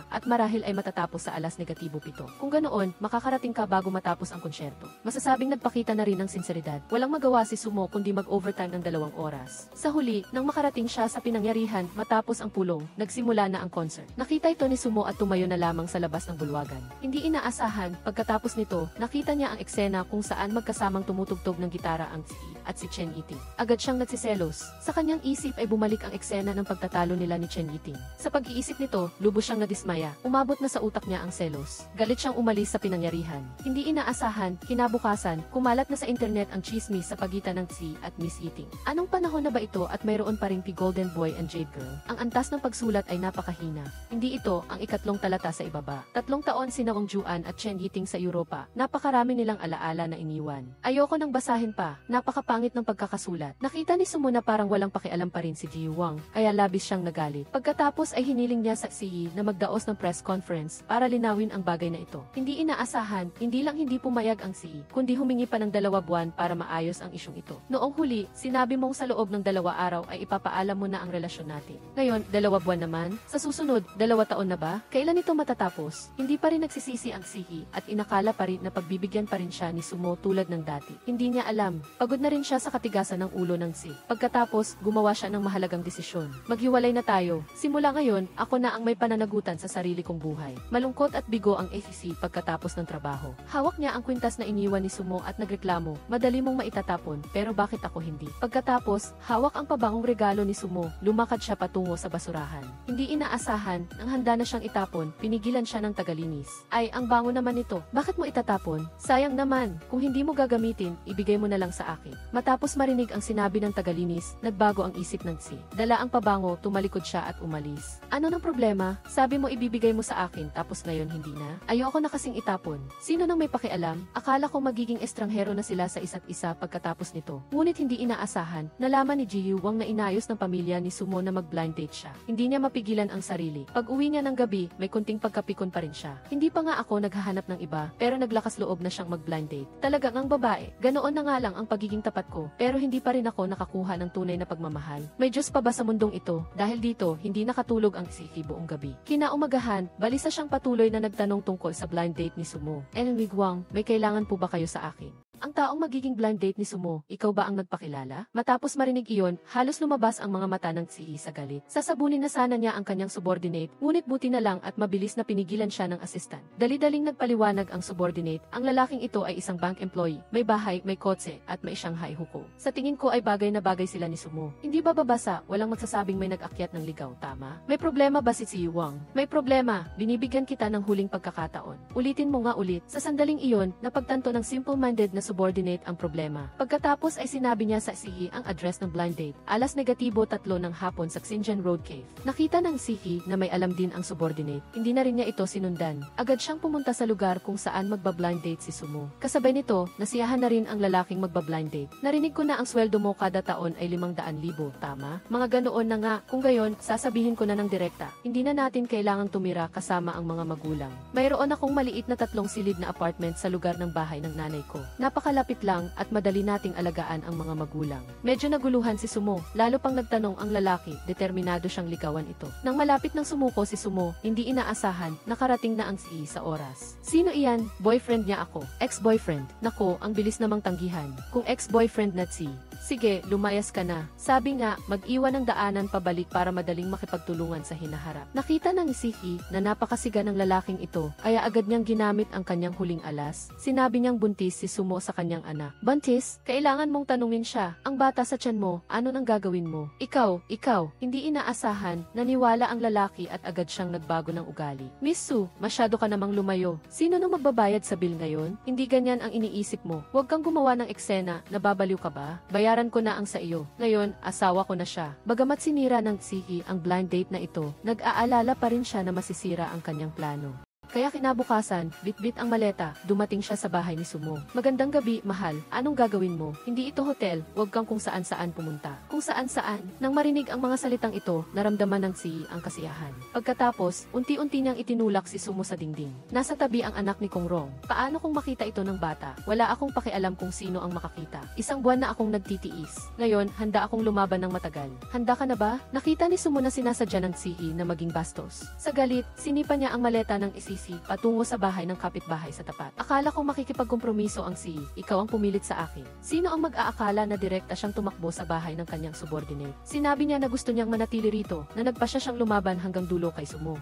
at marahil ay matatapos sa -7. Kung ganoon, makakarating ka bago matapos ang konsyerto. Masasabing nagpakita na rin ng sinseridad. Walang magawa si Sumo kundi mag-overtime ng 2 oras. Sa huli, nang makarating siya sa pinangyarihan matapos ang pulong, nagsimula na ang concert. Nakita ito ni Sumo at tumayo na lamang sa labas ng bulwagan. Hindi inaasahan, pagkatapos nito, nakita niya ang eksena kung saan magkasamang tumutugtog ng gitara ang Si at si Chen Yiting. Agad siyang nagsiselos. Sa kanyang isip ay bumalik ang eksena ng pagtatalo nila ni Chen Yiting. Sa pag-iisip nito, lubos siyang nadismaya. Umabot na sa utak niya ang selos. Galit siyang umalis sa pinangyarihan. Hindi inaasahan, kinabukasan, kumalat na sa internet ang chismis sa pagitan ng Si at Miss Yiting. Anong panahon na ba ito at mayroon pa ring Golden Boy and Jade Girl? Ang antas ng pagsulat ay napakahina. Hindi ito ang ikatlong talata sa ibaba. 3 taon sina Wang Juan at Chen Yiting sa Europa. Napakarami nilang alaala na iniwan. Ayoko nang basahin pa. Napakapangit ng pagkakasulat. Nakita ni Sumo na parang walang pakialam pa rin si Ji Wang, kaya labis siyang nagalit. Pagkatapos ay hiniling niya sa Si na magdaos ng press conference para linawin ang bagay na ito. Hindi inaasahan, hindi lang hindi pumayag ang Si, kundi humingi pa ng 2 buwan para maayos ang isyong ito. Noong huli, sinabi mong sa loob ng 2 araw ay ipapaalam mo na ang relasyon natin. Ngayon, 2 buwan naman? Sa susunod, 2 taon na ba? Kailan ito matatapos? Hindi pa rin nagsisisi ang Si at inakala pa rin na pagbibigyan pa rin siya ni Sumo tulad ng dati. Hindi niya alam. Pagod na rin siya sa katigasan ng ulo ng Si. Pagkatapos, gumawa siya ng mahalagang desisyon. Maghiwalay na tayo. Simula ngayon, ako na ang may pananagutan sa sarili kong buhay. Malungkot at bigo ang ACC pagkatapos ng trabaho. Hawak niya ang kwintas na iniwan ni Sumo at nagreklamo, madali mong maitatapon, pero bakit ako hindi? Pagkatapos, hawak ang pabangong regalo ni Sumo, lumakad siya patungo sa basurahan. Hindi inaasahan, nang handa na siyang itapon, pinigilan siya ng tagalinis. Ay, ang bango naman nito. Bakit mo itatapon? Sayang naman. Kung hindi mo gagamitin, ibigay mo na lang sa akin. Matapos marinig ang sinabi ng tagalinis, nagbago ang isip ng Si. Dala ang pabango, tumalikod siya at umalis. Ano ng problema? Sabi mo ibibigay mo sa akin tapos ngayon hindi na? Ayoko na kasing itapon. Sino nang may pakialam? Akala ko magiging estranghero na sila sa isa't isa pagkatapos nito. Ngunit hindi inaasahan, nalaman ni Ji Wang na inayos ng pamilya ni Sumo na mag-blind date siya. Hindi niya mapigilan ang sarili. Pag uwi niya ng gabi, may kunting pagkapikon pa rin siya. Hindi pa nga ako naghahanap ng iba, pero naglakas loob na siyang mag-blind date. Talagang ang babae, ganoon na nga lang ang pagiging tapat ko, pero hindi pa rin ako nakakuha ng tunay na pagmamahal. May Diyos pa ba sa mundong ito? Dahil dito, hindi nakatulog ang Si buong gabi. Kinaumagahan, balisa siyang patuloy na nagtanong tungkol sa blind date ni Sumo. Elwig Wang, may kailangan po ba kayo sa akin? Ang taong magiging blind date ni Sumo, ikaw ba ang nagpakilala? Matapos marinig iyon, halos lumabas ang mga mata ng Si sa galit. Sasabunin na sana niya ang kanyang subordinate, ngunit buti na lang at mabilis na pinigilan siya ng assistant. Dali-daling nagpaliwanag ang subordinate, ang lalaking ito ay isang bank employee, may bahay, may kotse, at may Shanghai huko. Sa tingin ko ay bagay na bagay sila ni Sumo. Hindi ba babasa, walang magsasabing may nag-akyat ng ligaw, tama? May problema ba si Wang? May problema, binibigyan kita ng huling pagkakataon. Ulitin mo nga ulit. Sa sandaling iyon, napagtanto ng simple-minded na subordinate ang problema. Pagkatapos ay sinabi niya sa Si ang address ng blind date, -3 ng hapon sa Xinjiang Road Cave. Nakita ng Si na may alam din ang subordinate. Hindi na rin niya ito sinundan. Agad siyang pumunta sa lugar kung saan magba-blind date si Sumo. Kasabay nito, nasiyahan na rin ang lalaking magba-blind date. Narinig ko na ang sweldo mo kada taon ay 500,000, tama? Mga ganoon na nga, kung gayon, sasabihin ko na ng direkta. Hindi na natin kailangang tumira kasama ang mga magulang. Mayroon akong maliit na 3 silid na apartment sa lugar ng bahay ng nanay ko. Napakalapit lang at madali nating alagaan ang mga magulang. Medyo naguluhan si Sumo, lalo pang nagtanong ang lalaki, determinado siyang ligawan ito. Nang malapit ng sumuko si Sumo, hindi inaasahan, nakarating na ang Si sa oras. Sino iyan? Boyfriend niya ako. Ex-boyfriend. Nako, ang bilis namang tanggihan. Kung ex-boyfriend na Si, sige, lumayas ka na. Sabi nga, mag-iwan ng daanan pabalik para madaling makipagtulungan sa hinaharap. Nakita ng Si na napakasiga ng lalaking ito, kaya agad niyang ginamit ang kanyang huling alas. Sinabi niyang buntis si Sumo sa kanyang anak. Buntis, kailangan mong tanungin siya. Ang bata sa tiyan mo, ano nang gagawin mo? Ikaw, hindi inaasahan, naniwala ang lalaki at agad siyang nagbago ng ugali. Miss Su, masyado ka namang lumayo. Sino nang magbabayad sa bill ngayon? Hindi ganyan ang iniisip mo. Huwag kang gumawa ng eksena, nababaliw ka ba? binayaran ko na ang sa iyo. Ngayon, asawa ko na siya. Bagamat sinira ng Ziyi ang blind date na ito, nag-aalala pa rin siya na masisira ang kanyang plano. Kaya kinabukasan, bit-bit ang maleta, dumating siya sa bahay ni Sumo. Magandang gabi, mahal. Anong gagawin mo? Hindi ito hotel, huwag kang kung saan-saan pumunta. Kung saan-saan. Nang marinig ang mga salitang ito, naramdaman ng Ziyi ang kasiyahan. Pagkatapos, unti-unti niyang itinulak si Sumo sa dingding. Nasa tabi ang anak ni Kong Rong. Paano kung makita ito ng bata? Wala akong pakialam kung sino ang makakita. Isang buwan na akong nagtitiis. Ngayon, handa akong lumaban ng matagal. Handa ka na ba? Nakita ni Sumo na sinasadya ng Ziyi na maging bastos. Sa galit, sinipa niya ang maleta ng isisi patungo sa bahay ng kapitbahay sa tapat. Akala ko makikipagkompromiso ang Ziyi, ikaw ang pumilit sa akin. Sino ang mag-aakala na direkta siyang tumakbo sa bahay ng kanyang subordinate? Sinabi niya na gusto niyang manatili rito, na nagpasya siyang lumaban hanggang dulo kay Sumo.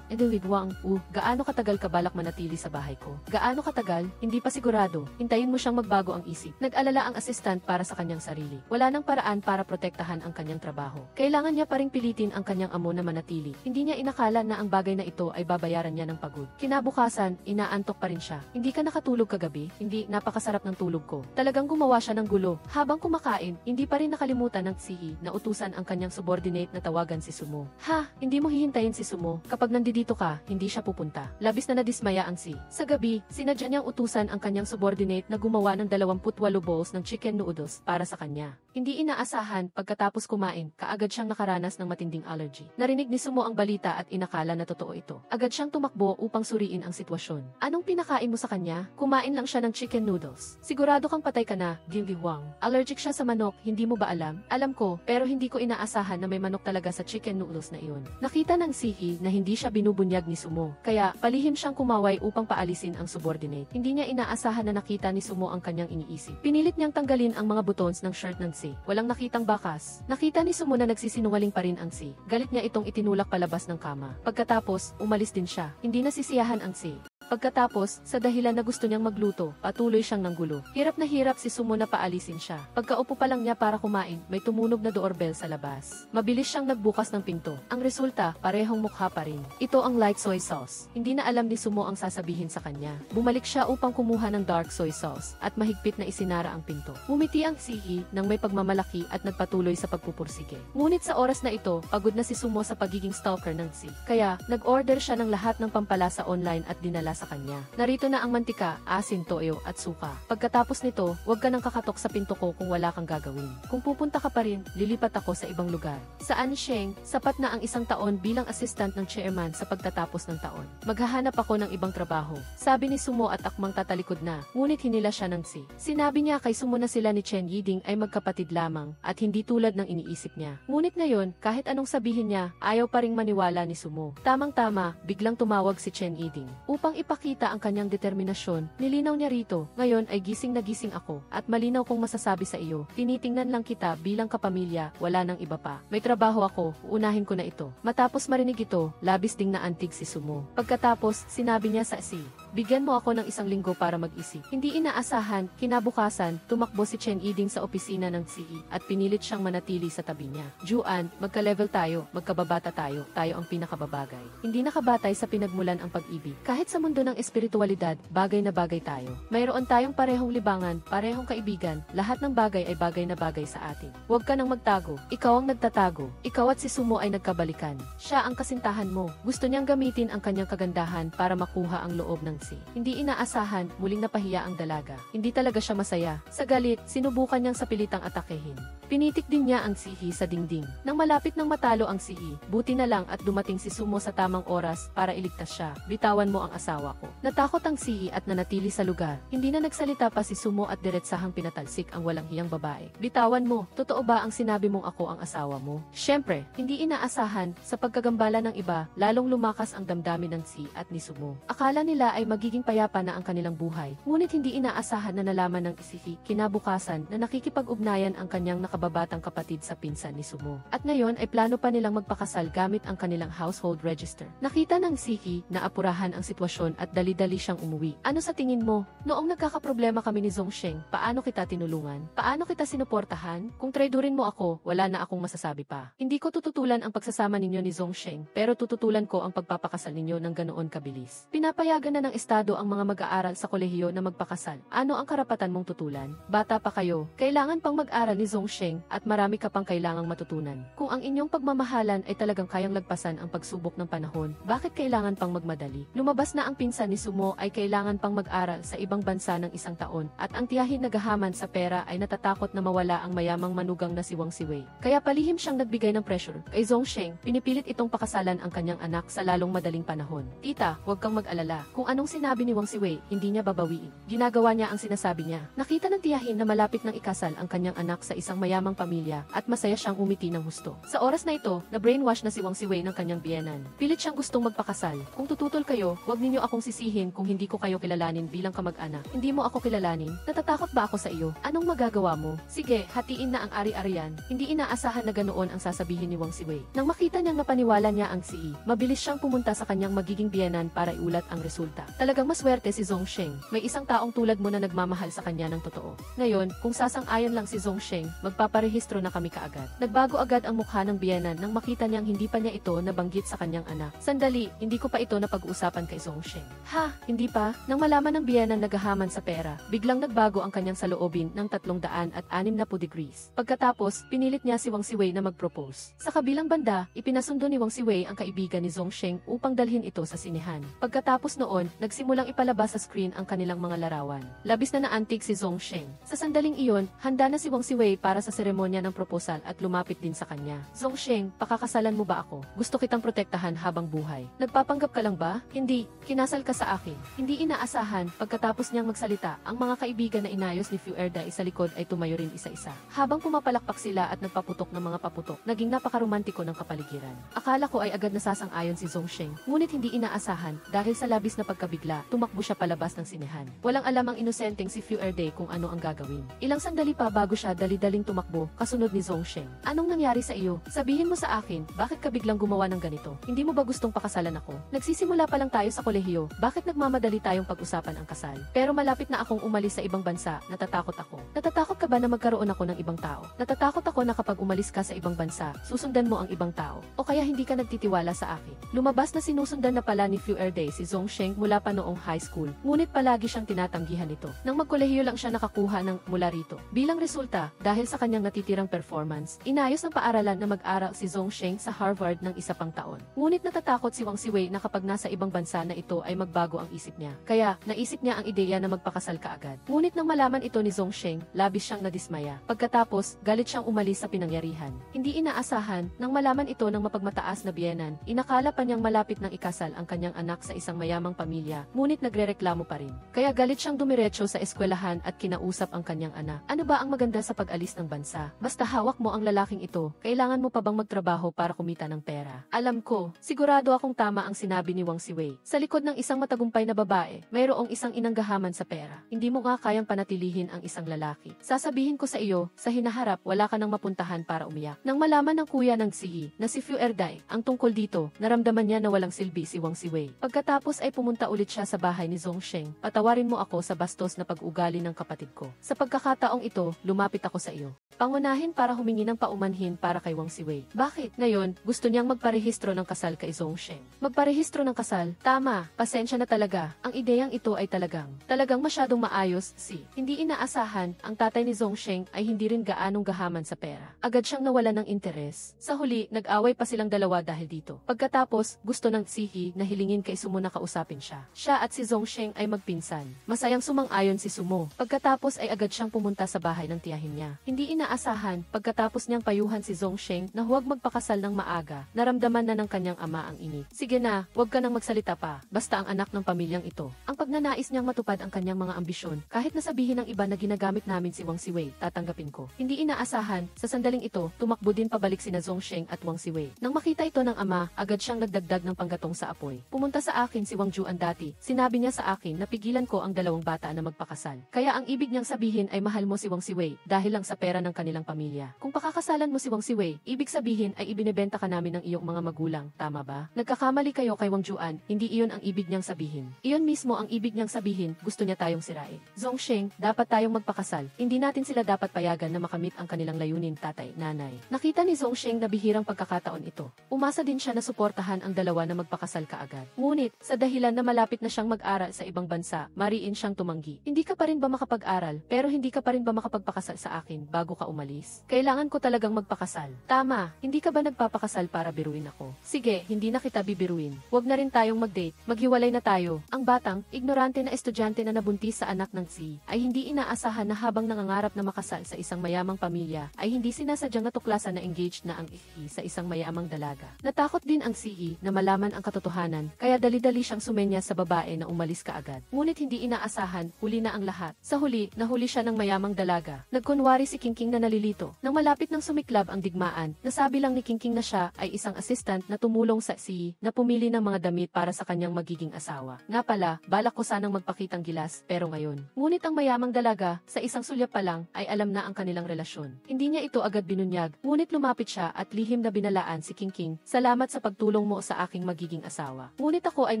Wang, gaano katagal ka balak manatili sa bahay ko? Gaano katagal? Hindi pa sigurado. Hintayin mo siyang magbago ang isip. Nag-alala ang assistant para sa kanyang sarili. Wala nang paraan para protektahan ang kanyang trabaho. Kailangan niya pa ring pilitin ang kanyang amo na manatili. Hindi niya inakala na ang bagay na ito ay babayaran niya ng pagod. Kinabukasan, inaantok pa rin siya. Hindi ka nakatulog kagabi? Hindi, napakasarap ng tulog ko. Talagang gumawa siya ng gulo. Habang kumakain, hindi pa rin nakalimutan ng Ziyi na utusan ang kanyang subordinate na tawagan si Sumo. Ha, hindi mo hihintayin si Sumo. Kapag nandito ka, hindi siya pupunta. Labis na nadismaya ang Ziyi. Sa gabi, sinadya niyang utusan ang kanyang subordinate na gumawa ng 28 bowls ng chicken noodles para sa kanya. Hindi inaasahan, pagkatapos kumain, kaagad siyang nakaranas ng matinding allergy. Narinig ni Sumo ang balita at inakala na totoo ito. Agad siyang tumakbo upang suriin ang sitwasyon. Anong pinakain mo sa kanya? Kumain lang siya ng chicken noodles. Sigurado kang patay ka na, Wang. Allergic siya sa manok, hindi mo ba alam? Alam ko, pero hindi ko inaasahan na may manok talaga sa chicken noodles na iyon. Nakita ng Ziyi na hindi siya binubunyag ni Sumo, kaya palihim siyang kumaway upang paalisin ang subordinate. Hindi niya inaasahan na nakita ni Sumo ang kanyang iniisip. Pinilit niyang tanggalin ang mga buttons ng shirt ng Ziyi. Walang nakitang bakas. Nakita ni Sumo na nagsisinungaling pa rin ang Ziyi. Galit niya itong itinulak palabas ng kama. Pagkatapos, umalis din siya. Hindi nasisiyahan ang Ziyi. Pagkatapos, sa dahilan na gusto niyang magluto, patuloy siyang nanggulo. Hirap na hirap si Sumo na paalisin siya. Pagkaupo pa lang niya para kumain, may tumunog na doorbell sa labas. Mabilis siyang nagbukas ng pinto. Ang resulta, parehong mukha pa rin. Ito ang light soy sauce. Hindi na alam ni Sumo ang sasabihin sa kanya. Bumalik siya upang kumuha ng dark soy sauce at mahigpit na isinara ang pinto. Ngumiti ang Ziyi nang may pagmamalaki at nagpatuloy sa pagpupursige. Ngunit sa oras na ito, pagod na si Sumo sa pagiging stalker ng Ziyi. Kaya, nag-order siya ng lahat ng pampalasa online at dinala sa kanya. Narito na ang mantika, asin, toyo, at suka. Pagkatapos nito, huwag ka nang kakatok sa pinto ko kung wala kang gagawin. Kung pupunta ka pa rin, lilipat ako sa ibang lugar. Sa Ansheng, sapat na ang 1 taon bilang assistant ng chairman sa pagtatapos ng taon. Maghahanap ako ng ibang trabaho. Sabi ni Sumo at akmang tatalikod na, ngunit hinila siya ng Ziyi. Sinabi niya kay Sumo na sila ni Chen Yiding ay magkapatid lamang at hindi tulad ng iniisip niya. Ngunit ngayon, kahit anong sabihin niya, ayaw pa ring maniwala ni Sumo. Tamang-tama, biglang tumawag si Chen Yiding. Upang ipakita ang kanyang determinasyon, nilinaw niya rito, ngayon ay gising na gising ako, at malinaw kong masasabi sa iyo, tinitingnan lang kita bilang kapamilya, wala nang iba pa. May trabaho ako, uunahin ko na ito. Matapos marinig ito, labis ding naantig si Sumo. Pagkatapos, sinabi niya sa Ziyi, bigyan mo ako ng 1 linggo para mag-isip. Hindi inaasahan, kinabukasan, tumakbo si Chen Yiding sa opisina ng Ziyi, at pinilit siyang manatili sa tabi niya. Juan, magka-level tayo, magkababata tayo, tayo ang pinakababagay. Hindi nakabatay sa pinagmulan ang pag-ibig. Kahit sa mundo ng espiritualidad, bagay na bagay tayo. Mayroon tayong parehong libangan, parehong kaibigan, lahat ng bagay ay bagay na bagay sa atin. Huwag ka nang magtago, ikaw ang nagtatago, ikaw at si Sumo ay nagkabalikan. Siya ang kasintahan mo, gusto niyang gamitin ang kanyang kagandahan para makuha ang loob ng Ziyi. Hindi inaasahan, muling napahiya ang dalaga. Hindi talaga siya masaya. Sa galit, sinubukan niyang sapilitang atakehin. Pinitik din niya ang Ziyi sa dingding. Nang malapit nang matalo ang Ziyi, buti na lang at dumating si Sumo sa tamang oras para iligtas siya. Bitawan mo ang asawa ko. Natakot ang Ziyi at nanatili sa lugar. Hindi na nagsalita pa si Sumo at diretsahang pinatalsik ang walang hiyang babae. Bitawan mo, totoo ba ang sinabi mong ako ang asawa mo? Siyempre, hindi inaasahan, sa pagkagambala ng iba, lalong lumakas ang damdamin ng Ziyi at ni Sumo. Akala nila ay magiging payapa na ang kanilang buhay. Ngunit hindi inaasahan na nalaman ng Ziyi kinabukasan na nakikipag-ugnayan ang kanyang nakababatang kapatid sa pinsan ni Sumo. At ngayon ay plano pa nilang magpakasal gamit ang kanilang household register. Nakita ng Ziyi na apurahan ang sitwasyon at dali-dali siyang umuwi. Ano sa tingin mo? Noong nagkakaproblema kami ni Zhongsheng, paano kita tinulungan? Paano kita sinuportahan? Kung traidorin mo ako, wala na akong masasabi pa. Hindi ko tututulan ang pagsasama ninyo ni Zhongsheng, pero tututulan ko ang pagpapakasal ninyo ng ganoon kabilis. Pinapayagan na ng estado ang mga mag-aaral sa kolehiyo na magpakasal. Ano ang karapatan mong tutulan? Bata pa kayo, kailangan pang mag-aral ni Zhongsheng at marami ka pang kailangang matutunan. Kung ang inyong pagmamahalan ay talagang kayang lagpasan ang pagsubok ng panahon, bakit kailangan pang magmadali? Lumabas na ang pinsan ni Sumo ay kailangan pang mag-aral sa ibang bansa ng 1 taon at ang tiyahin na gahaman sa pera ay natatakot na mawala ang mayamang manugang na si Wang Siwei. Kaya palihim siyang nagbigay ng pressure kay Zhongsheng, pinipilit itong pakasalan ang kanyang anak sa lalong madaling panahon. Tita, huwag kang mag-alala. Kung anong sinabi ni Wang Siwei, hindi niya babawiin. Ginagawa niya ang sinasabi niya. Nakita ng tiyahin na malapit nang ikasal ang kanyang anak sa isang mayamang pamilya at masaya siyang umiti ng husto. Sa oras na ito, na-brainwash na si Wang Siwei ng kanyang biyenan. Pilit siyang gustong magpakasal. Kung tututol kayo, huwag ninyo akong sisihin kung hindi ko kayo kilalanin bilang kamag-anak. Hindi mo ako kilalanin? Natatakot ba ako sa iyo? Anong magagawa mo? Sige, hatiin na ang ari-arian. Hindi inaasahan na ganoon ang sasabihin ni Wang Siwei. Nang makita niyang napaniwala niya ang si, mabilis siyang pumunta sa kanyang magiging biyenan para iulat ang resulta. Talagang maswerte si Zhongsheng. May isang taong tulad mo na nagmamahal sa kanya ng totoo. Ngayon, kung sasang-ayon lang si Zhongsheng, magpaparehistro na kami kaagad. Nagbago agad ang mukha ng biyenan nang makita niyang hindi pa niya ito nabanggit sa kanyang anak. Sandali, hindi ko pa ito napag-uusapan kay Zhongsheng. Ha, hindi pa? Nang malaman ng biyenan na gahaman sa pera, biglang nagbago ang kanyang saloobin ng 360 degrees. Pagkatapos, pinilit niya si Wang Siwei na mag-propose. Sa kabilang banda, ipinasundo ni Wang Siwei ang kaibigan ni Zhongsheng upang dalhin ito sa sinehan. Pagkatapos noon, nagsimulang ipalabas sa screen ang kanilang mga larawan. Labis na naantig si Zhongsheng. Sa sandaling iyon, handa na si Wang Siwei para sa seremonya ng proposal at lumapit din sa kanya. Zhongsheng, pakakasalan mo ba ako? Gusto kitang protektahan habang buhay. Nagpapanggap ka lang ba? Hindi, kinasal ka sa akin. Hindi inaasahan, pagkatapos niyang magsalita, ang mga kaibigan na inayos ni Fuerday sa likod ay tumayo rin isa-isa. Habang pumapalakpak sila at nagpaputok ng mga paputok, naging napakaromantiko ng kapaligiran. Akala ko ay agad nasasang-ayon si Zhongsheng, ngunit hindi inaasahan dahil sa labis na pagkabigla, tumakbo siya palabas ng sinehan. Walang alam ang inosenteng si Fuerday kung ano ang gagawin. Ilang sandali pa bago siya dali-daling tumakbo, kasunod ni Zhongsheng. Anong nangyari sa iyo? Sabihin mo sa akin, bakit ka biglang gumawa ng ganito? Hindi mo ba gustong pakasalan ako? Nagsisimula pa lang tayo sa kolehiyo, bakit nagmamadali tayong pag-usapan ang kasal? Pero malapit na akong umalis sa ibang bansa, natatakot ako. Natatakot ka ba na magkaroon ako ng ibang tao? Natatakot ako na kapag umalis ka sa ibang bansa, susundan mo ang ibang tao. O kaya hindi ka nagtitiwala sa akin. Lumabas na sinusundan na pala ni Fuerday si Zhongsheng mula pa noong high school. Ngunit palagi siyang tinatanggihan nito. Nang magkolehiyo lang siya nakakuha ng mula rito. Bilang resulta, dahil sa kanyang natitirang performance, inayos ng paaralan na mag-aral si Zhongsheng sa Harvard ng 1 pang taon. Ngunit natatakot si Wang Siwei na kapag nasa ibang bansa na ito ay magbago ang isip niya. Kaya, naisip niya ang ideya na magpakasal kaagad. Ngunit nang malaman ito ni Zhongsheng, labis siyang nadismaya. Pagkatapos, galit siyang umalis sa pinangyarihan. Hindi inaasahan, nang malaman ito ng mapagmataas na biyenan, inakala pa niyang malapit ng ikasal ang kanyang anak sa isang mayamang pamilya, ngunit nagrereklamo pa rin. Kaya galit siyang dumiretso sa eskwelahan at kinausap ang kanyang anak. Ano ba ang maganda sa pag-alis ng bansa? Basta hawak mo ang lalaking ito, kailangan mo pa bang magtrabaho para kumita ng pera? Alam ko, sigurado akong tama ang sinabi ni Wang Siwei. Sa likod ng isang matagumpay na babae, mayroong isang inanggahaman sa pera. Hindi mo nga kayang panatilihin ang isang lalaki. Sasabihin ko sa iyo, sa hinaharap wala ka nang mapuntahan para umiyak. Nang malaman ng kuya ng Sihi na si Fuerday ang tungkol dito, naramdaman niya na walang silbi si Wang Siwei. Pagkatapos ay pumunta ulit siya sa bahay ni Zhongsheng. Patawarin mo ako sa bastos na pag-ugali ng kapatid ko. Sa pagkakataong ito, lumapit ako sa iyo. Pangunahin para humingi ng paumanhin para kay Wang Siwei. Bakit? Ngayon, gusto niyang magparehistro ng kasal kay Zhongsheng. Magparehistro ng kasal? Tama, pasensya na talaga. Ang ideyang ito ay talagang masyadong maayos, Hindi inaasahan, ang tatay ni Zhongsheng ay hindi rin gaanong gahaman sa pera. Agad siyang nawala ng interes. Sa huli, nag-away pa silang dalawa dahil dito. Pagkatapos, gusto ng Sihi na hilingin kay Sumo na kausapin siya. Siya at si Zhongsheng ay magpinsan. Masayang sumang-ayon si Sumo. Pagkatapos ay agad siyang pumunta sa bahay ng tiyahin niya. Hindi inaasahan, pagkatapos niyang payuhan si Zhongsheng na huwag magpakasal ng maaga, naramdaman na ng kanyang ama ang init. Sige na, huwag ka nang magsalita pa, basta ang anak ng pamilyang ito. Ang pagnanais niyang matupad ang kanyang mga ambisyon, kahit nasabihin ng iba na ginagamit namin si Wang Siwei, tatanggapin ko. Hindi inaasahan, sa sandaling ito, tumakbo din pabalik sina Zhongsheng at Wang Siwei. Nang makita ito ng ama, agad siyang nagdagdag ng panggatong sa apoy. Pumunta sa akin si Wang Juan dati, sinabi niya sa akin na pigilan ko ang dalawang bata na magpakasal. Kaya ang ibig niyang sabihin ay mahal mo si Wang Siwei dahil lang sa pera ng kanilang pamilya. Kung pakakasalan mo si Wang Siwei, ibig sabihin ay ibinebenta ka namin ng iyong mga magulang, tama ba? Nagkakamali kayo kay Wang Juan, hindi iyon ang ibig niyang sabihin. Iyon mismo ang ibig niyang sabihin, gusto niya tayong sirain. Zhongsheng, dapat tayong magpakasal. Hindi natin sila dapat payagan na makamit ang kanilang layunin, tatay, nanay. Nakita ni Zhongsheng na bihirang pagkakataon ito. Umasa din siya na suportahan ang dalawa na magpakasal kaagad. Ngunit, sa dahilan na malapit malapit na siyang mag-aral sa ibang bansa, mariin siyang tumanggi. Hindi ka pa rin ba makapag-aral, pero hindi ka pa rin ba makapagpakasal sa akin bago ka umalis? Kailangan ko talagang magpakasal. Tama, hindi ka ba nagpapakasal para biruin ako? Sige, hindi na kita bibiruin. Huwag na rin tayong mag-date, maghiwalay na tayo. Ang batang, ignorante na estudyante na nabuntis sa anak ng Si, ay hindi inaasahan na habang nangangarap na makasal sa isang mayamang pamilya, ay hindi sinasadyang natuklasan na engaged na ang Si sa isang mayamang dalaga. Natakot din ang Si na malaman ang katotohanan, kaya dali-dali siyang sumenya sa babae na umalis kaagad. Ngunit hindi inaasahan, huli na ang lahat. Sa huli, nahuli siya ng mayamang dalaga. Nagkunwari si Kingking na nalilito. Nang malapit ng sumiklab ang digmaan, nasabi lang ni Kingking na siya ay isang assistant na tumulong sa Si na pumili ng mga damit para sa kanyang magiging asawa. Nga pala, balak ko sanang magpakitang gilas, pero ngayon. Ngunit ang mayamang dalaga, sa isang sulyap pa lang, ay alam na ang kanilang relasyon. Hindi niya ito agad binunyag, ngunit lumapit siya at lihim na binalaan si Kingking, salamat sa pagtulong mo sa aking magiging asawa. Ngunit ako ay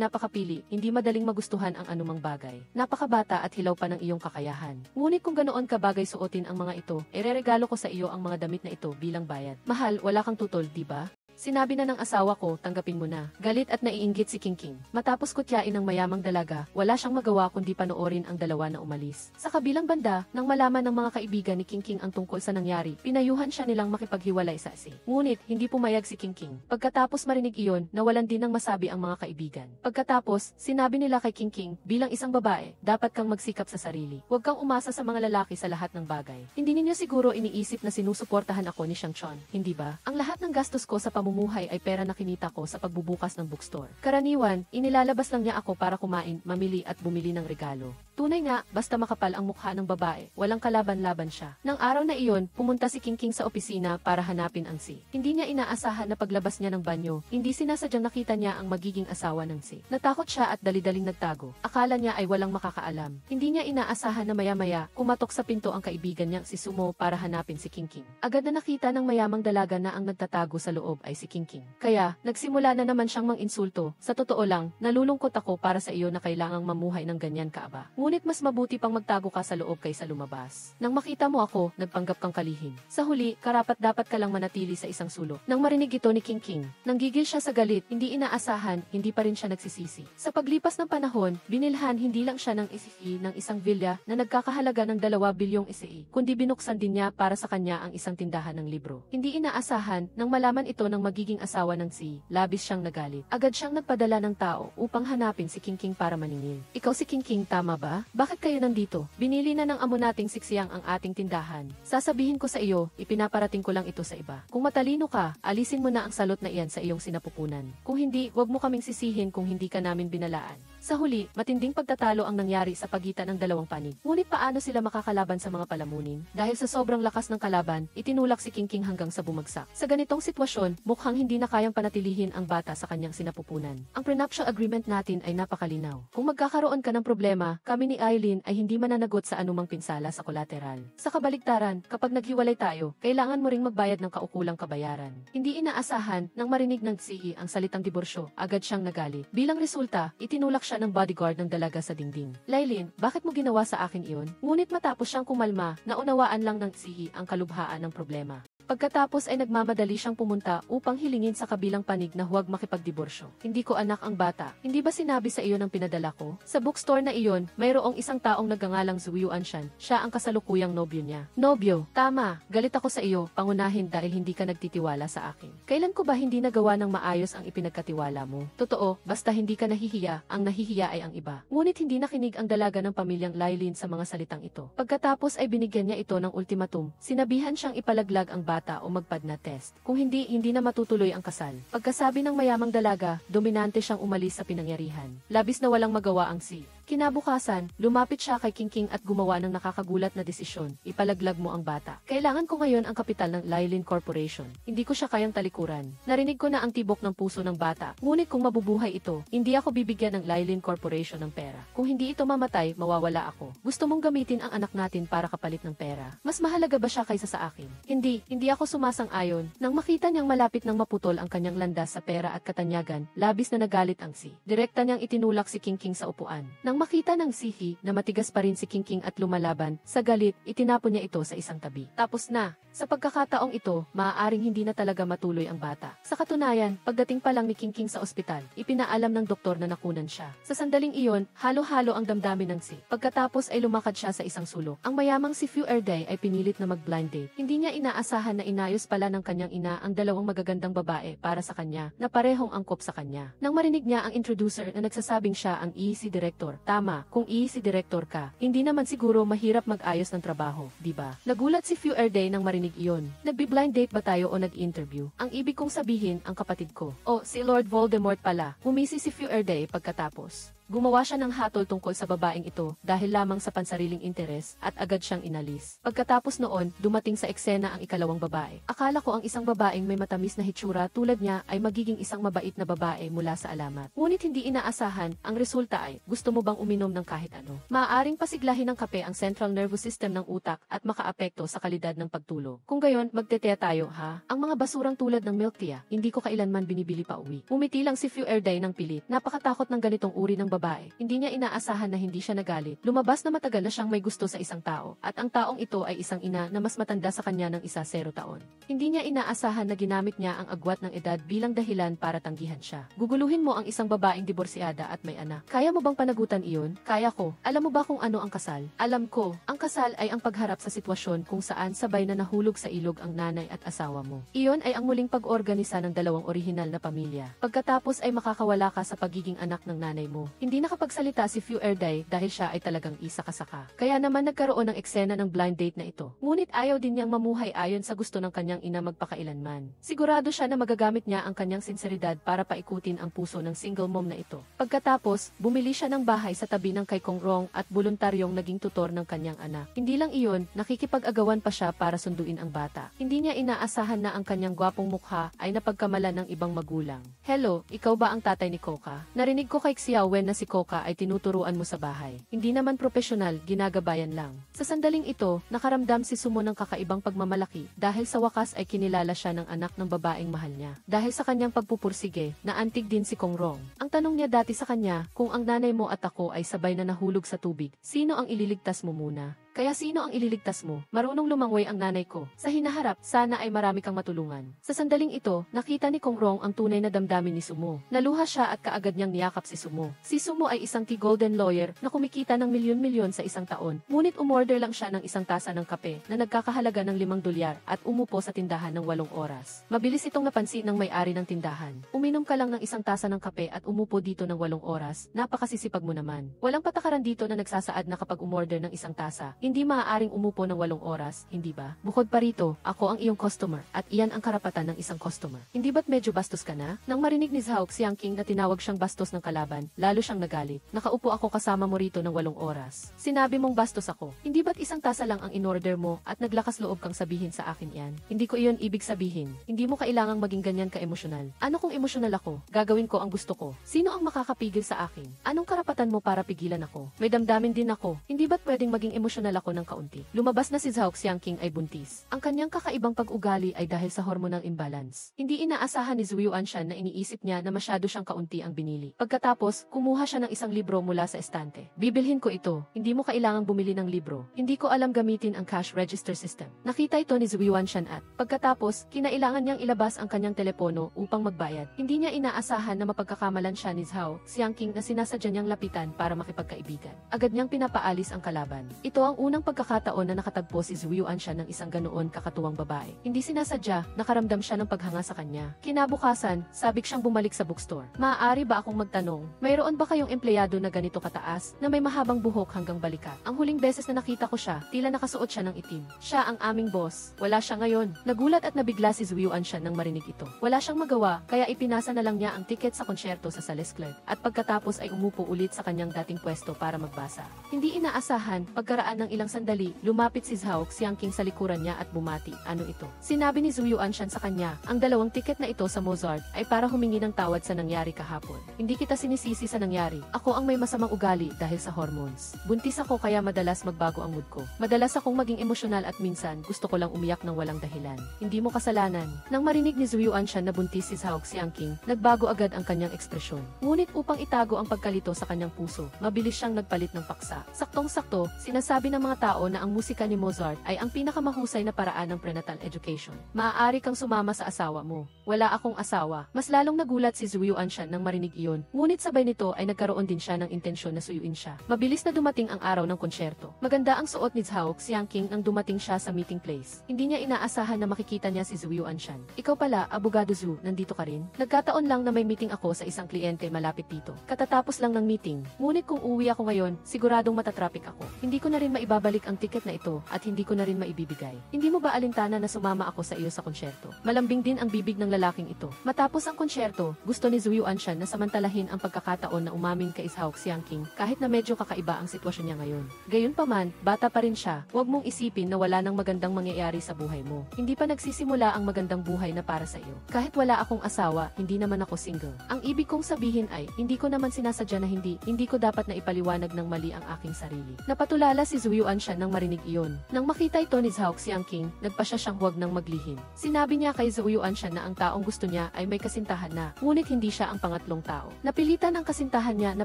napakapili, hindi madaling magustuhan ang anumang bagay. Napakabata at hilaw pa ng iyong kakayahan. Ngunit kung ganoon ka bagay suotin ang mga ito, ireregalo ko sa iyo ang mga damit na ito bilang bayad. Mahal, wala kang tutol, di ba? Sinabi na ng asawa ko, tanggapin mo na. Galit at naiinggit si Kingking. Matapos kutyain ng mayamang dalaga, wala siyang magawa kundi panoorin ang dalawa na umalis. Sa kabilang banda, nang malaman ng mga kaibigan ni Kingking ang tungkol sa nangyari, pinayuhan siya nilang makipaghiwalay sa Si. Ngunit, hindi pumayag si Kingking. Pagkatapos marinig iyon, nawalan din ng masabi ang mga kaibigan. Pagkatapos, sinabi nila kay Kingking, bilang isang babae, dapat kang magsikap sa sarili. Huwag kang umasa sa mga lalaki sa lahat ng bagay. Hindi ninyo siguro iniisip na sinusuportahan ako ni Shang Chon, hindi ba? Ang lahat ng gastos ko sa pamumuhay ay pera na kinita ko sa pagbubukas ng bookstore. Karaniwan, inilalabas lang niya ako para kumain, mamili at bumili ng regalo. Tunay nga, basta makapal ang mukha ng babae, walang kalaban-laban siya. Nang araw na iyon, pumunta si Kingking sa opisina para hanapin ang Si. Hindi niya inaasahan na paglabas niya ng banyo, hindi sinasadyang nakita niya ang magiging asawa ng Si. Natakot siya at dali-daling nagtago. Akala niya ay walang makakaalam. Hindi niya inaasahan na maya-maya, kumatok sa pinto ang kaibigan niyang si Sumo para hanapin si Kingking. Agad na nakita ng mayamang dalaga na ang nagtatago sa loob ay si Kingking. Kaya, nagsimula na naman siyang mang-insulto. Sa totoo lang, nalulungkot ako para sa iyo na kailangang mamuhay ng ganyan kaaba. Ngunit mas mabuti pang magtago ka sa loob kaysa lumabas. Nang makita mo ako, nagpanggap kang kalihim. Sa huli, karapat-dapat ka lang manatili sa isang sulok. Nang marinig ito ni Kingking, nanggigil siya sa galit, hindi inaasahan, hindi pa rin siya nagsisisi. Sa paglipas ng panahon, binilhan hindi lang siya ng SE ng isang villa na nagkakahalaga ng 2 bilyong SE, kundi binuksan din niya para sa kanya ang isang tindahan ng libro. Hindi inaasahan, nang malaman ito ng magiging asawa ng Si, labis siyang nagalit. Agad siyang nagpadala ng tao upang hanapin si Kingking para maningil. Ikaw si Kingking, tama ba? Bakit kayo nandito? Binili na ng amo nating siksiyang ang ating tindahan. Sasabihin ko sa iyo, ipinaparating ko lang ito sa iba. Kung matalino ka, alisin mo na ang salot na iyan sa iyong sinapupunan. Kung hindi, huwag mo kaming sisihin kung hindi ka namin binalaan. Sa huli, matinding pagtatalo ang nangyari sa pagitan ng dalawang panig. Ngunit paano sila makakalaban sa mga palamunin? Dahil sa sobrang lakas ng kalaban, itinulak si Kingking hanggang sa bumagsak. Sa ganitong sitwasyon, mukhang hindi na kayang panatilihin ang bata sa kanyang sinapupunan. Ang prenuptial agreement natin ay napakalinaw. Kung magkakaroon ka ng problema, kami ni Eileen ay hindi mananagot sa anumang pinsala sa collateral. Sa kabaligtaran, kapag naghiwalay tayo, kailangan mo ring magbayad ng kaukulang kabayaran. Hindi inaasahan, nang marinig ng Si ang salitang diborsyo, agad siyang nagalit. Bilang resulta, itinulak siya ng bodyguard ng dalaga sa dingding. Lailin, bakit mo ginawa sa akin iyon? Ngunit matapos siyang kumalma, naunawaan lang ng Si ang kalubhaan ng problema. Pagkatapos ay nagmamadali siyang pumunta upang hilingin sa kabilang panig na huwag makipagdiborsyo. Hindi ko anak ang bata. Hindi ba sinabi sa iyo ng pinadala ko? Sa bookstore na iyon, mayroong isang taong nagngangalang Zhu Anshan. Siya ang kasalukuyang nobyo niya. Nobyo, tama. Galit ako sa iyo, pangunahin dahil hindi ka nagtitiwala sa akin. Kailan ko ba hindi nagawa ng maayos ang ipinagkatiwala mo? Totoo, basta hindi ka nahihiya, ang nahihiya ay ang iba. Ngunit hindi nakinig ang dalaga ng pamilyang Lailin sa mga salitang ito. Pagkatapos ay binigyan niya ito ng ultimatum. Sinabihan siyang ipalaglag ang bata o magpad na test. Kung hindi na matutuloy ang kasal. Pagkasabi ng mayamang dalaga, dominante siyang umalis sa pinangyarihan. Labis na walang magawa ang Si. Kinabukasan, lumapit siya kay Kingking at gumawa ng nakakagulat na desisyon. Ipalaglag mo ang bata. Kailangan ko ngayon ang kapital ng Lailin Corporation. Hindi ko siya kayang talikuran. Narinig ko na ang tibok ng puso ng bata. Ngunit kung mabubuhay ito, hindi ako bibigyan ng Lailin Corporation ng pera. Kung hindi ito mamatay, mawawala ako. Gusto mong gamitin ang anak natin para kapalit ng pera. Mas mahalaga ba siya kaysa sa akin? Hindi ako sumasang-ayon. Nang makita niyang malapit nang maputol ang kanyang landas sa pera at katanyagan, labis na nagalit ang Si. Direkta niyang itinulak si Kingking sa upuan. Nang Nang makita ng Sihi na matigas pa rin si Kingking at lumalaban, sa galit, itinapon niya ito sa isang tabi. Tapos na. Sa pagkakataong ito, maaaring hindi na talaga matuloy ang bata. Sa katunayan, pagdating pa lang ni Kingking sa ospital, ipinaalam ng doktor na nakunan siya. Sa sandaling iyon, halo-halo ang damdamin ng Si. Pagkatapos ay lumakad siya sa isang sulok. Ang mayamang si Fu Erday ay pinilit na mag-blind date. Hindi niya inaasahan na inayos pala ng kanyang ina ang dalawang magagandang babae para sa kanya, na parehong angkop sa kanya. Nang marinig niya ang introducer na nagsasabing siya ang EC director. Tama, kung EC director ka, hindi naman siguro mahirap mag-ayos ng trabaho, di ba? Nagulat si Fu Erday nang marinig iyon. Nagbi-blind date ba tayo o nag-interview? Ang ibig kong sabihin, ang kapatid ko. O, si Lord Voldemort pala. Humisi si Fu Erday pagkatapos. Gumawa siya ng hatol tungkol sa babaeng ito dahil lamang sa pansariling interes at agad siyang inalis. Pagkatapos noon, dumating sa eksena ang ikalawang babae. Akala ko ang isang babaeng may matamis na hitsura tulad niya ay magiging isang mabait na babae mula sa alamat. Ngunit hindi inaasahan, ang resulta ay, gusto mo bang uminom ng kahit ano? Maaaring pasiglahin ng kape ang central nervous system ng utak at makaapekto sa kalidad ng pagtulog. Kung gayon, magtetea tayo ha? Ang mga basurang tulad ng milk tea, hindi ko kailanman binibili pa uwi. Umiti lang si Fu Erday ng pilit. Napakatakot ng ganitong uri ng babae. Hindi niya inaasahan na hindi siya nagalit. Lumabas na matagal na siyang may gusto sa isang tao, at ang taong ito ay isang ina na mas matanda sa kanya ng 0 taon. Hindi niya inaasahan na ginamit niya ang agwat ng edad bilang dahilan para tanggihan siya. Guguluhin mo ang isang babaeng diborsyada at may anak. Kaya mo bang panagutan iyon? Kaya ko. Alam mo ba kung ano ang kasal? Alam ko. Ang kasal ay ang pagharap sa sitwasyon kung saan sabay na nahulog sa ilog ang nanay at asawa mo. Iyon ay ang muling pag-organisa ng dalawang orihinal na pamilya. Pagkatapos ay makakawala ka sa pagiging anak ng nanay mo. Hindi nakapagsalita si Fu Erday dahil siya ay talagang isa kasaka. Kaya naman nagkaroon ng eksena ng blind date na ito. Ngunit ayaw din niyang mamuhay ayon sa gusto ng kanyang ina magpakailanman. Sigurado siya na magagamit niya ang kanyang sinseridad para paikutin ang puso ng single mom na ito. Pagkatapos, bumili siya ng bahay sa tabi ng kay Kong Rong at voluntaryong naging tutor ng kanyang anak. Hindi lang iyon, nakikipag-agawan pa siya para sunduin ang bata. Hindi niya inaasahan na ang kanyang gwapong mukha ay napagkamalan ng ibang magulang. Hello, ikaw ba ang tatay ni Coca? Narinig ko kay Xiaowen na si Coca ay tinuturuan mo sa bahay. Hindi naman profesional, ginagabayan lang. Sa sandaling ito, nakaramdam si Sumo ng kakaibang pagmamalaki dahil sa wakas ay kinilala siya ng anak ng babaeng mahal niya. Dahil sa kanyang pagpupursige, naantig din si Kong Rong. Ang tanong niya dati sa kanya, kung ang nanay mo at ako ay sabay na nahulog sa tubig, sino ang ililigtas mo muna? Kaya sino ang ililigtas mo? Marunong lumangoy ang nanay ko. Sa hinaharap, sana ay marami kang matulungan. Sa sandaling ito, nakita ni Kong Rong ang tunay na damdamin ni Sumo. Naluha siya at kaagad niyang niyakap si Sumo. Si Sumo ay isang golden lawyer na kumikita ng milyon-milyon sa isang taon. Ngunit umorder lang siya ng isang tasa ng kape na nagkakahalaga ng $5 at umupo sa tindahan ng 8 oras. Mabilis itong napansin ng may-ari ng tindahan. Uminom ka lang ng isang tasa ng kape at umupo dito ng 8 oras. Napakasisipag mo naman. Walang patakaran dito na nagsasaad na kapag umorder ng isang tasa, hindi maaaring umupo ng 8 oras, hindi ba? Bukod pa rito, ako ang iyong customer, at iyan ang karapatan ng isang customer. Hindi ba't medyo bastos ka na? Nang marinig ni Zhao Xiangqing na tinawag siyang bastos ng kalaban, lalo siyang nagalit. Nakaupo ako kasama mo rito ng 8 oras. Sinabi mong bastos ako. Hindi ba't isang tasa lang ang in-order mo at naglakas loob kang sabihin sa akin yan? Hindi ko iyon ibig sabihin. Hindi mo kailangang maging ganyan ka-emosyonal. Ano kung emosyonal ako? Gagawin ko ang gusto ko. Sino ang makakapigil sa akin? Anong karapatan mo para pigilan ako? May damdamin din ako. Hindi ba't pwedeng maging emosyonal ako ng kaunti? Lumabas na si Zhao Xiangqing ay buntis. Ang kanyang kakaibang pag-ugali ay dahil sa hormonal imbalance. Hindi inaasahan ni Zhu Yuanshan na iniisip niya na masyado siyang kaunti ang binili. Pagkatapos, kumuha siya ng isang libro mula sa estante. Bibilhin ko ito. Hindi mo kailangang bumili ng libro. Hindi ko alam gamitin ang cash register system. Nakita ito ni Zhu Yuanshan at pagkatapos, kinailangan niyang ilabas ang kanyang telepono upang magbayad. Hindi niya inaasahan na mapagkakamalan siya ni Zhao Xiangqing na sinasadya niyang lapitan para makipagkaibigan. Agad niyang pinapaalis ang kalaban. Ito ang unang pagkakataon na nakatagpo si Zhu Yuanshan ng isang ganoon kakatuwang babae. Hindi sinasadya, nakaramdam siya ng paghanga sa kanya. Kinabukasan, sabik siyang bumalik sa bookstore. Maaari ba akong magtanong, mayroon ba kayong empleyado na ganito kataas, na may mahabang buhok hanggang balikat? Ang huling beses na nakita ko siya, tila nakasuot siya ng itim. Siya ang aming boss. Wala siya ngayon. Nagulat at nabigla si Zhu Yuanshan nang marinig ito. Wala siyang magawa, kaya ipinasa na lang niya ang tiket sa konsyerto sa Sales Clerk, at pagkatapos ay umupo ulit sa kanyang dating pwesto para magbasa. Hindi inaasahan, pagkaraan ng ng ilang sandali, lumapit si Zhao Xiangqing sa likuran niya at bumati. Ano ito? Sinabi ni Zhu Yuanshan sa kanya, ang 2 tiket na ito sa Mozart ay para humingi ng tawad sa nangyari kahapon. Hindi kita sinisisi sa nangyari. Ako ang may masamang ugali dahil sa hormones. Buntis ako kaya madalas magbago ang mood ko. Madalas akong maging emosyonal at minsan gusto ko lang umiyak ng walang dahilan. Hindi mo kasalanan. Nang marinig ni Zhu Yuanshan na buntis si Zhao Xiangqing, nagbago agad ang kanyang ekspresyon. Ngunit upang itago ang pagkalito sa kanyang puso, mabilis siyang nagpalit ng paksa. Saktong-sakto, sinasabi ng mga tao na ang musika ni Mozart ay ang pinakamahusay na paraan ng prenatal education. Maaari kang sumama sa asawa mo. Wala akong asawa. Mas lalong nagulat si Zhu Yuanshan nang marinig iyon. Ngunit sabay nito ay nagkaroon din siya ng intensyon na suyuin siya. Mabilis na dumating ang araw ng konsyerto. Maganda ang suot ni Zhao Xiangqing nang dumating siya sa meeting place. Hindi niya inaasahan na makikita niya si Zhu Yuanshan. Ikaw pala, Abogado Zhu, nandito ka rin? Nagkataon lang na may meeting ako sa isang kliyente malapit dito. Katatapos lang ng meeting. Ngunit kung uwi ako ngayon, siguradong matatraffic ako. Hindi ko na rin maibabalik ang tiket na ito at hindi ko na rin maibibigay. Hindi mo ba alintana na sumama ako sa iyo sa konsyerto? Malambing din ang bibig ng lalaking ito. Matapos ang konsyerto, gusto ni Zhu Yuanshan na samantalahin ang pagkakataon na umamin kay Zhao Xiangqing kahit na medyo kakaiba ang sitwasyon niya ngayon. Gayunpaman, bata pa rin siya. Huwag mong isipin na wala nang magandang mangyayari sa buhay mo. Hindi pa nagsisimula ang magandang buhay na para sa iyo. Kahit wala akong asawa, hindi naman ako single. Ang ibig kong sabihin ay, hindi ko naman sinasadya na hindi ko dapat na ipaliwanag ng mali ang aking sarili. Napatulala si Zhu Yuanshan nang marinig iyon. Nang makita ito ni Zhao Xiangqing, nagpasya siyang huwag nang maglihim. Sinabi niya kay Zhu Yuanshan na ang taong gusto niya ay may kasintahan na, ngunit hindi siya ang pangatlong tao. Napilitan ng kasintahan niya na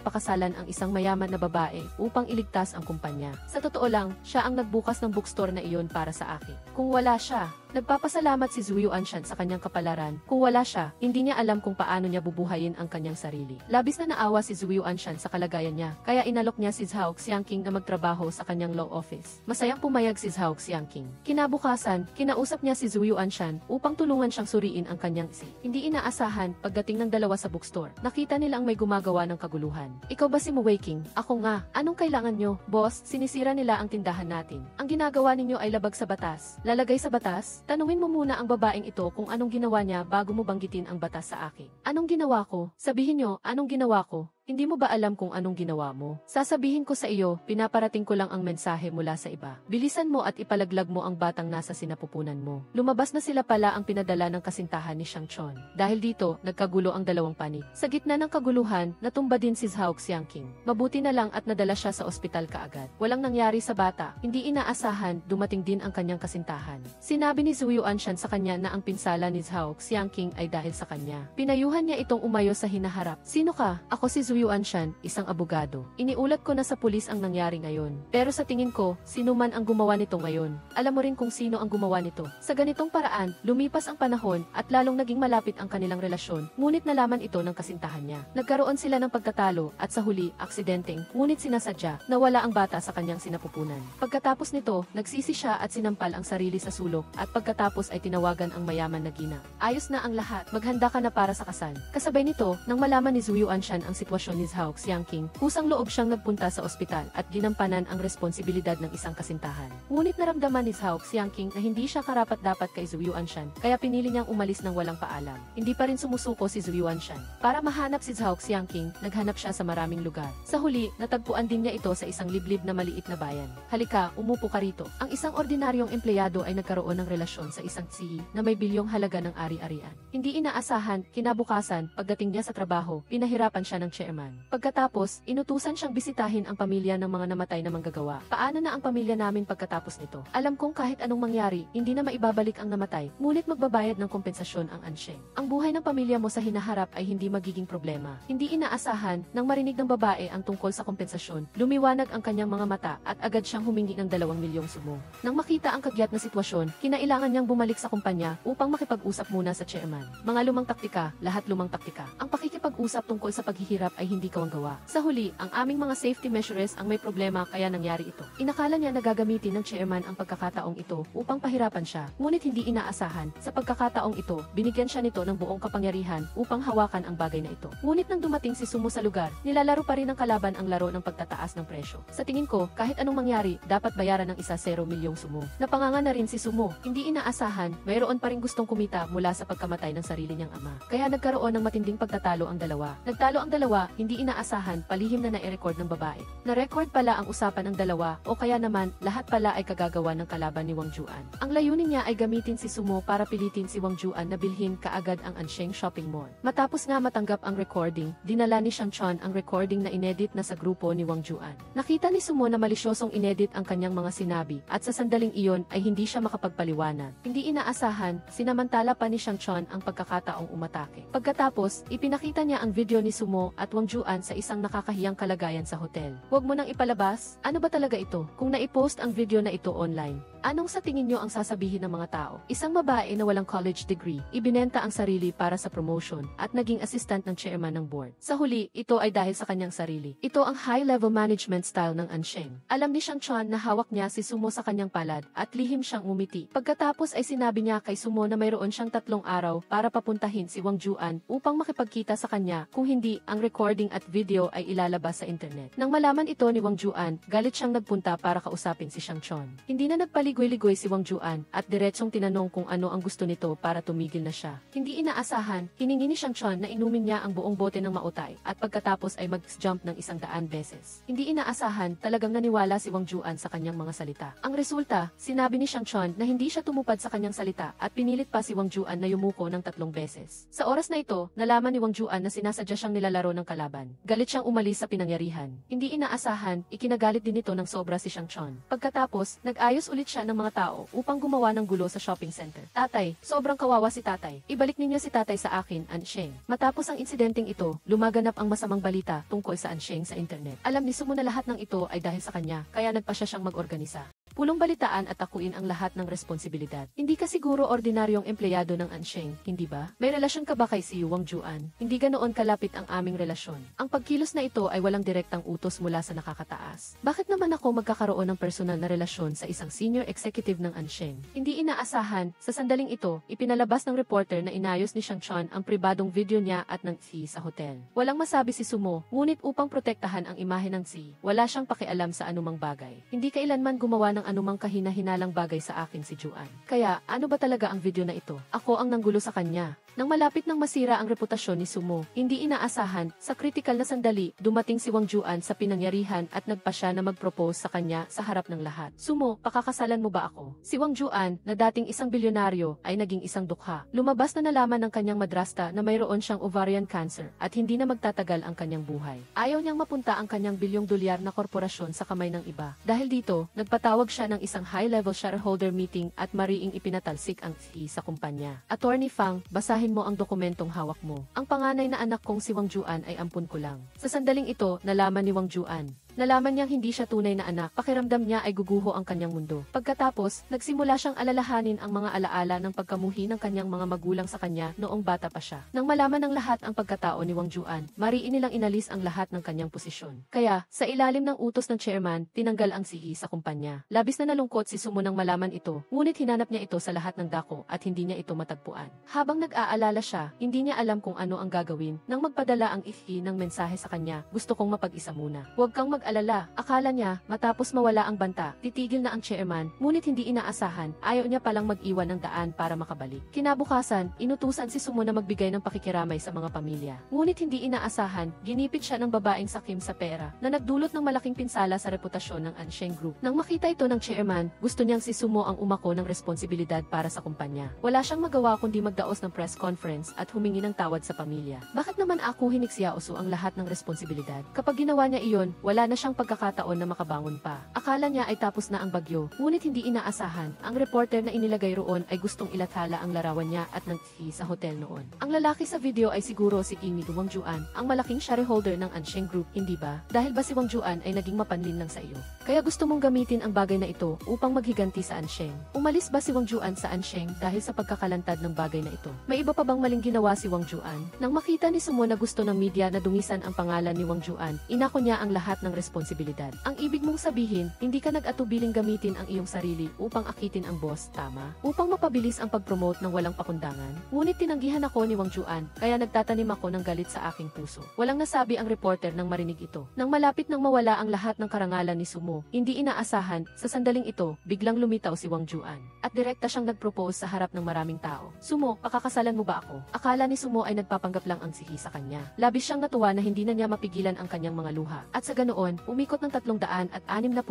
pakasalan ang isang mayaman na babae upang iligtas ang kumpanya. Sa totoo lang, siya ang nagbukas ng bookstore na iyon para sa akin. Kung wala siya, nagpapasalamat si Zhu Yuanshan sa kanyang kapalaran. Kung wala siya, hindi niya alam kung paano niya bubuhayin ang kanyang sarili. Labis na naawa si Zhu Yuanshan sa kalagayan niya, kaya inalok niya si Zhao Xiangqing na magtrabaho sa kanyang law office. Masayang pumayag si Zhao Xiangqing. Kinabukasan, kinausap niya si Zhu Yuanshan upang tulungan siyang suriin ang kanyang isi. Hindi inaasahan, pagdating ng dalawa sa bookstore, nakita nilang may gumagawa ng kaguluhan. Ikaw ba si Muweiking? Ako nga. Anong kailangan nyo? Boss, sinisira nila ang tindahan natin. Ang ginagawa ninyo ay labag sa batas. Lalagay sa batas? Tanungin mo muna ang babaeng ito kung anong ginawa niya bago mo banggitin ang batas sa akin. Anong ginawa ko? Sabihin nyo, anong ginawa ko? Hindi mo ba alam kung anong ginawa mo? Sasabihin ko sa iyo, pinaparating ko lang ang mensahe mula sa iba. Bilisan mo at ipalaglag mo ang batang nasa sinapupunan mo. Lumabas na sila pala ang pinadala ng kasintahan ni Shang Chon. Dahil dito, nagkagulo ang dalawang panig. Sa gitna ng kaguluhan, natumba din si Zhao Xiangqing. Mabuti na lang at nadala siya sa ospital kaagad. Walang nangyari sa bata. Hindi inaasahan, dumating din ang kanyang kasintahan. Sinabi ni Zhu Yuanshan sa kanya na ang pinsala ni Zhao Xiangqing ay dahil sa kanya. Pinayuhan niya itong umayo sa hinaharap. Sino ka? Ako si Zhu Yuanshan, isang abogado. Iniulat ko na sa pulis ang nangyari ngayon. Pero sa tingin ko, sino man ang gumawa nito ngayon. Alam mo rin kung sino ang gumawa nito. Sa ganitong paraan, lumipas ang panahon at lalong naging malapit ang kanilang relasyon. Ngunit nalaman ito ng kasintahan niya. Nagkaroon sila ng pagtatalo at sa huli, aksidenteng, ngunit sinasadya, nawala ang bata sa kanyang sinapupunan. Pagkatapos nito, nagsisi siya at sinampal ang sarili sa sulok at pagkatapos ay tinawagan ang mayaman na gina. Ayos na ang lahat, maghanda ka na para sa kasal. Kasabay nito, nang malaman ni Zhu Yuanshan ang sitwasyon ni Zhao Xiangqing, kusang loob siyang nagpunta sa ospital at ginampanan ang responsibilidad ng isang kasintahan. Ngunit naramdaman ni Zhao Xiangqing na hindi siya karapat-dapat kay Zhu Yuanshan, kaya pinili niyang umalis ng walang paalam. Hindi pa rin sumusuko si Zhu Yuanshan. Para mahanap si Zhao Xiangqing, naghanap siya sa maraming lugar. Sa huli, natagpuan din niya ito sa isang liblib na maliit na bayan. Halika, umupo ka rito. Ang isang ordinaryong empleyado ay nagkaroon ng relasyon sa isang CEO na may bilyong halaga ng ari-arian. Hindi inaasahan, kinabukasan, pagdating niya sa trabaho, pinahirapan siya ng chairman. Pagkatapos, inutusan siyang bisitahin ang pamilya ng mga namatay na manggagawa. Paano na ang pamilya namin pagkatapos nito? Alam kong kahit anong mangyari, hindi na maibabalik ang namatay, ngunit magbabayad ng kompensasyon ang ansyeng. Ang buhay ng pamilya mo sa hinaharap ay hindi magiging problema. Hindi inaasahan, nang marinig ng babae ang tungkol sa kompensasyon, lumiwanag ang kanyang mga mata at agad siyang humingi ng 2 milyong sumo. Nang makita ang kagyat na sitwasyon, kinailangan niyang bumalik sa kumpanya upang makipag-usap muna sa chairman. Mga lumang taktika, lahat lumang taktika. Ang pakikipag-usap tungkol sa paghihirap ay hindi kawanggawa. Sa huli, ang aming mga safety measures ang may problema kaya nangyari ito. Inakala niya na gagamitin ng chairman ang pagkakataong ito upang pahirapan siya, ngunit hindi inaasahan. Sa pagkakataong ito, binigyan siya nito ng buong kapangyarihan upang hawakan ang bagay na ito. Ngunit nang dumating si Sumo sa lugar, nilalaro pa rin ng kalaban ang laro ng pagtataas ng presyo. Sa tingin ko, kahit anong mangyari, dapat bayaran ng 0 milyong sumo. Napanganga na rin si Sumo. Hindi inaasahan, mayroon pa rin gustong kumita mula sa pagkamatay ng sarili niyang ama. Kaya nagkaroon ng matinding pagtatalo ang dalawa. Nagtalo ang dalawa hindi inaasahan, palihim na nai-record ng babae. Na-record pala ang usapan ng dalawa, o kaya naman, lahat pala ay kagagawa ng kalaban ni Wang Juan. Ang layunin niya ay gamitin si Sumo para pilitin si Wang Juan na bilhin kaagad ang Ansheng Shopping Mall. Matapos nga matanggap ang recording, dinala ni Xiang Chon ang recording na inedit na sa grupo ni Wang Juan. Nakita ni Sumo na malisyosong inedit ang kanyang mga sinabi, at sa sandaling iyon ay hindi siya makapagpaliwanag. Hindi inaasahan, sinamantala pa ni Xiang Chon ang pagkakataong umatake. Pagkatapos, ipinakita niya ang video ni Sumo at Wang Juan sa isang nakakahiyang kalagayan sa hotel. Huwag mo nang ipalabas, ano ba talaga ito? Kung naipost ang video na ito online, anong sa tingin nyo ang sasabihin ng mga tao? Isang babae na walang college degree, ibinenta ang sarili para sa promotion at naging assistant ng chairman ng board. Sa huli, ito ay dahil sa kanyang sarili. Ito ang high-level management style ng Ansheng. Alam ni Xiang Chon na hawak niya si Sumo sa kanyang palad at lihim siyang umiti. Pagkatapos ay sinabi niya kay Sumo na mayroon siyang 3 araw para papuntahin si Wang Juan upang makipagkita sa kanya, kung hindi, ang recording at video ay ilalabas sa internet. Nang malaman ito ni Wang Juan, galit siyang nagpunta para kausapin si Xiang Chon. Hindi na nagpaligoy-ligoy si Wang Juan at diretsong tinanong kung ano ang gusto nito para tumigil na siya. Hindi inaasahan, hiningi ni Xiang Chon na inumin niya ang buong bote ng mautay at pagkatapos ay mag-jump ng 100 beses. Hindi inaasahan, talagang naniwala si Wang Juan sa kanyang mga salita. Ang resulta, sinabi ni Xiang Chon na hindi siya tumupad sa kanyang salita at pinilit pa si Wang Juan na yumuko ng 3 beses. Sa oras na ito, nalaman ni Wang Juan na sinasadya siyang nilalaro ng kalaban. Galit siyang umalis sa pinangyarihan. Hindi inaasahan, ikinagalit din ito ng sobra si Xiang Chon. Pagkatapos, nag-ayos ulit siya ng mga tao upang gumawa ng gulo sa shopping center. Tatay, sobrang kawawa si tatay. Ibalik ninyo si tatay sa akin, Ansheng. Matapos ang insidenteng ito, lumaganap ang masamang balita tungkol sa Ansheng sa internet. Alam ni Sumo na lahat ng ito ay dahil sa kanya, kaya nagpa siya siyang mag-organisa. Pulong balitaan at takuin ang lahat ng responsibilidad. Hindi ka siguro ordinaryong empleyado ng Ansheng, hindi ba? May relasyon ka ba kay si Wang Juan? Hindi ganoon kalapit ang aming relasyon. Ang pagkilos na ito ay walang direktang utos mula sa nakakataas. Bakit naman ako magkakaroon ng personal na relasyon sa isang senior executive ng Ansheng? Hindi inaasahan, sa sandaling ito, ipinalabas ng reporter na inayos ni Xiang Chon ang pribadong video niya at ng Si sa hotel. Walang masabi si Sumo, ngunit upang protektahan ang imahe ng Si, wala siyang pakialam sa anumang bagay. Hindi kailanman gumawa ng anumang kahina-hinalang bagay sa akin si Juan. Kaya, ano ba talaga ang video na ito? Ako ang nanggulo sa kanya. Nang malapit nang masira ang reputasyon ni Sumo, hindi inaasahan, sa kritikal na sandali, dumating si Wang Juan sa pinangyarihan at nagpa siya na mag-propose sa kanya sa harap ng lahat. Sumo, pakakasalan mo ba ako? Si Wang Juan, na dating isang bilyonaryo, ay naging isang dukha. Lumabas na nalaman ng kanyang madrasta na mayroon siyang ovarian cancer at hindi na magtatagal ang kanyang buhay. Ayaw niyang mapunta ang kanyang bilyong-dolyar na korporasyon sa kamay ng iba. Dahil dito, nagpatawag siya ng isang high-level shareholder meeting at mariing ipinatalsik ang Si sa kumpanya. Attorney Fang, basahin mo ang dokumentong hawak mo. Ang panganay na anak kong si Wang Juan ay ampun ko lang. Sa sandaling ito, nalaman ni Wang Juan. Nalaman niyang hindi siya tunay na anak, pakiramdam niya ay guguho ang kanyang mundo. Pagkatapos, nagsimula siyang alalahanin ang mga alaala ng pagkamuhi ng kanyang mga magulang sa kanya noong bata pa siya. Nang malaman ng lahat ang pagkatao ni Wang Juan, mariin nilang inalis ang lahat ng kanyang posisyon. Kaya, sa ilalim ng utos ng chairman, tinanggal ang Si sa kumpanya. Labis na nalungkot si Sumo nang malaman ito, ngunit hinanap niya ito sa lahat ng dako at hindi niya ito matagpuan. Habang nag-aalala siya, hindi niya alam kung ano ang gagawin. Nang magpadala ang Si ng mensahe sa kanya, gusto kong mapag-isa muna. Huwag kang mag-alala. Akala niya, matapos mawala ang banta, titigil na ang chairman, ngunit hindi inaasahan, ayaw niya palang mag-iwan ng daan para makabalik. Kinabukasan, inutusan si Sumo na magbigay ng pakikiramay sa mga pamilya. Ngunit hindi inaasahan, ginipit siya ng babaeng sakim sa pera, na nagdulot ng malaking pinsala sa reputasyon ng Ansheng Group. Nang makita ito ng chairman, gusto niyang si Sumo ang umako ng responsibilidad para sa kumpanya. Wala siyang magawa kundi magdaos ng press conference at humingi ng tawad sa pamilya. Bakit naman ako hiniksiauso ang lahat ng responsibilidad? Kapag ginawa niya iyon, wala na siyang pagkakataon na makabangon pa. Akala niya ay tapos na ang bagyo, ngunit hindi inaasahan, ang reporter na inilagay roon ay gustong ilathala ang larawan niya at ng Si sa hotel noon. Ang lalaki sa video ay siguro si Amy Wang Juan, ang malaking shareholder ng Ansheng Group, hindi ba? Dahil ba si Wang Juan ay naging mapanlin lang sa iyo? Kaya gusto mong gamitin ang bagay na ito upang maghiganti sa Ansheng. Umalis ba si Wang Juan sa Ansheng dahil sa pagkakalantad ng bagay na ito? May iba pa bang maling ginawa si Wang Juan? Nang makita ni Sumo na gusto ng media na dungisan ang pangalan ni Wang Juan, inako niya ang lahat ng responsibilidad. Ang ibig mong sabihin, hindi ka nag-atubiling gamitin ang iyong sarili upang akitin ang boss, tama? Upang mapabilis ang pag-promote ng walang pakundangan. Ngunit tinanggihan ako ni Wang Juan, kaya nagtatanim ako ng galit sa aking puso. Walang nasabi ang reporter nang marinig ito. Nang malapit nang mawala ang lahat ng karangalan ni Sumo, hindi inaasahan, sa sandaling ito, biglang lumitaw si Wang Juan. At direkta siyang nag-propose sa harap ng maraming tao. Sumo, pakakasalan mo ba ako? Akala ni Sumo ay nagpapanggap lang ang sihi sa kanya. Labis siyang natuwa na hindi na niya mapigilan ang kanyang mga luha. At sa ganoon, umikot ng 360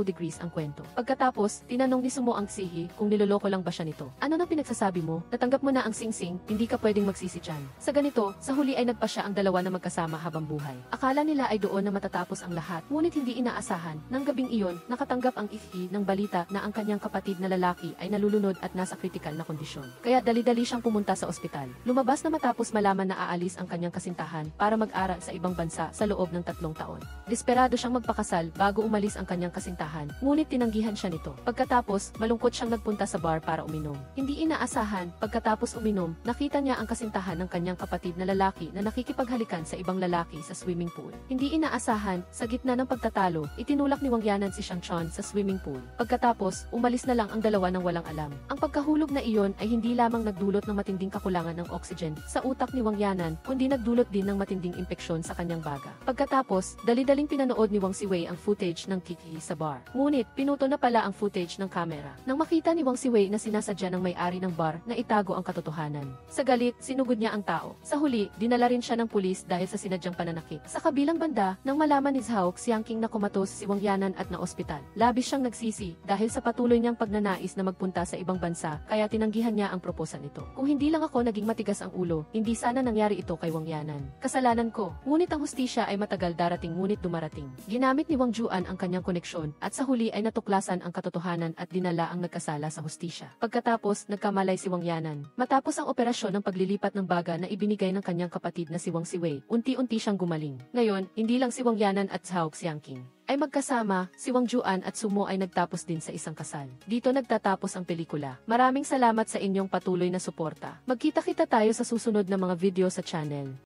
degrees ang kwento. Pagkatapos, tinanong ni Sumo ang sihi kung niloloko lang ba siya nito. Ano nang pinagsasabi mo? Natanggap mo na ang singsing, hindi ka pwedeng magsisi dyan. Sa ganito, sa huli ay nagpa siya ang dalawa na magkasama habang buhay. Akala nila ay doon na matatapos ang lahat, ngunit hindi inaasahan. Nang gabing iyon, nakatanggap ang ihi ng balita na ang kanyang kapatid na lalaki ay nalulunod at nasa kritikal na kondisyon. Kaya dali-dali siyang pumunta sa ospital. Lumabas na matapos malaman na aalis ang kanyang kasintahan para mag-aral sa ibang bansa sa loob ng 3 taon. Desperado siyang magpakasal bago umalis ang kanyang kasintahan, ngunit tinanggihan siya nito. Pagkatapos, malungkot siyang nagpunta sa bar para uminom. Hindi inaasahan, pagkatapos uminom, nakita niya ang kasintahan ng kanyang kapatid na lalaki na nakikipaghalikan sa ibang lalaki sa swimming pool. Hindi inaasahan, sa gitna ng pagtatalo, itinulak ni Wang Yanan si Xiang Chon sa swimming pool. Pagkatapos, umalis na lang ang dalawa ng walang alam. Ang pagkahulog na iyon ay hindi lamang nagdulot ng matinding kakulangan ng oxygen sa utak ni Wang Yanan, kundi nagdulot din ng matinding impeksyon sa kanyang baga. Pagkatapos, dali-daling pinanood ni Wang Siwei ang footage ng Kiki sa bar. Ngunit, pinuto na pala ang footage ng kamera. Nang makita ni Wang Siwei na sinasadya ng may-ari ng bar na itago ang katotohanan. Sa galit, sinugod niya ang tao. Sa huli, dinala rin siya ng pulis dahil sa sinadyang pananakit. Sa kabilang banda, nang malaman ni Zhao Xiangqing na kumatos si Wang Yanan at na ospital, labis siyang nagsisi dahil sa patuloy niyang pagnanais na magpunta sa ibang bansa, kaya tinanggihan niya ang proposal nito. Kung hindi lang ako naging matigas ang ulo, hindi sana nangyari ito kay Wang Yanan. Kasalanan ko, ngunit ang hustisya ay matagal darating ngunit dumarating. Ginamit ni Wang Juan ang kanyang koneksyon at sa huli ay natuklasan ang katotohanan at dinala ang nagkasala sa hustisya. Pagkatapos, nagkamalay si Wang Yanan. Matapos ang operasyon ng paglilipat ng baga na ibinigay ng kanyang kapatid na si Wang Siwei, unti-unti siyang gumaling. Ngayon, hindi lang si Wang Yanan at Zhao Xiangqing ay magkasama, si Wang Juan at Sumo ay nagtapos din sa isang kasal. Dito nagtatapos ang pelikula. Maraming salamat sa inyong patuloy na suporta. Magkita-kita tayo sa susunod na mga video sa channel.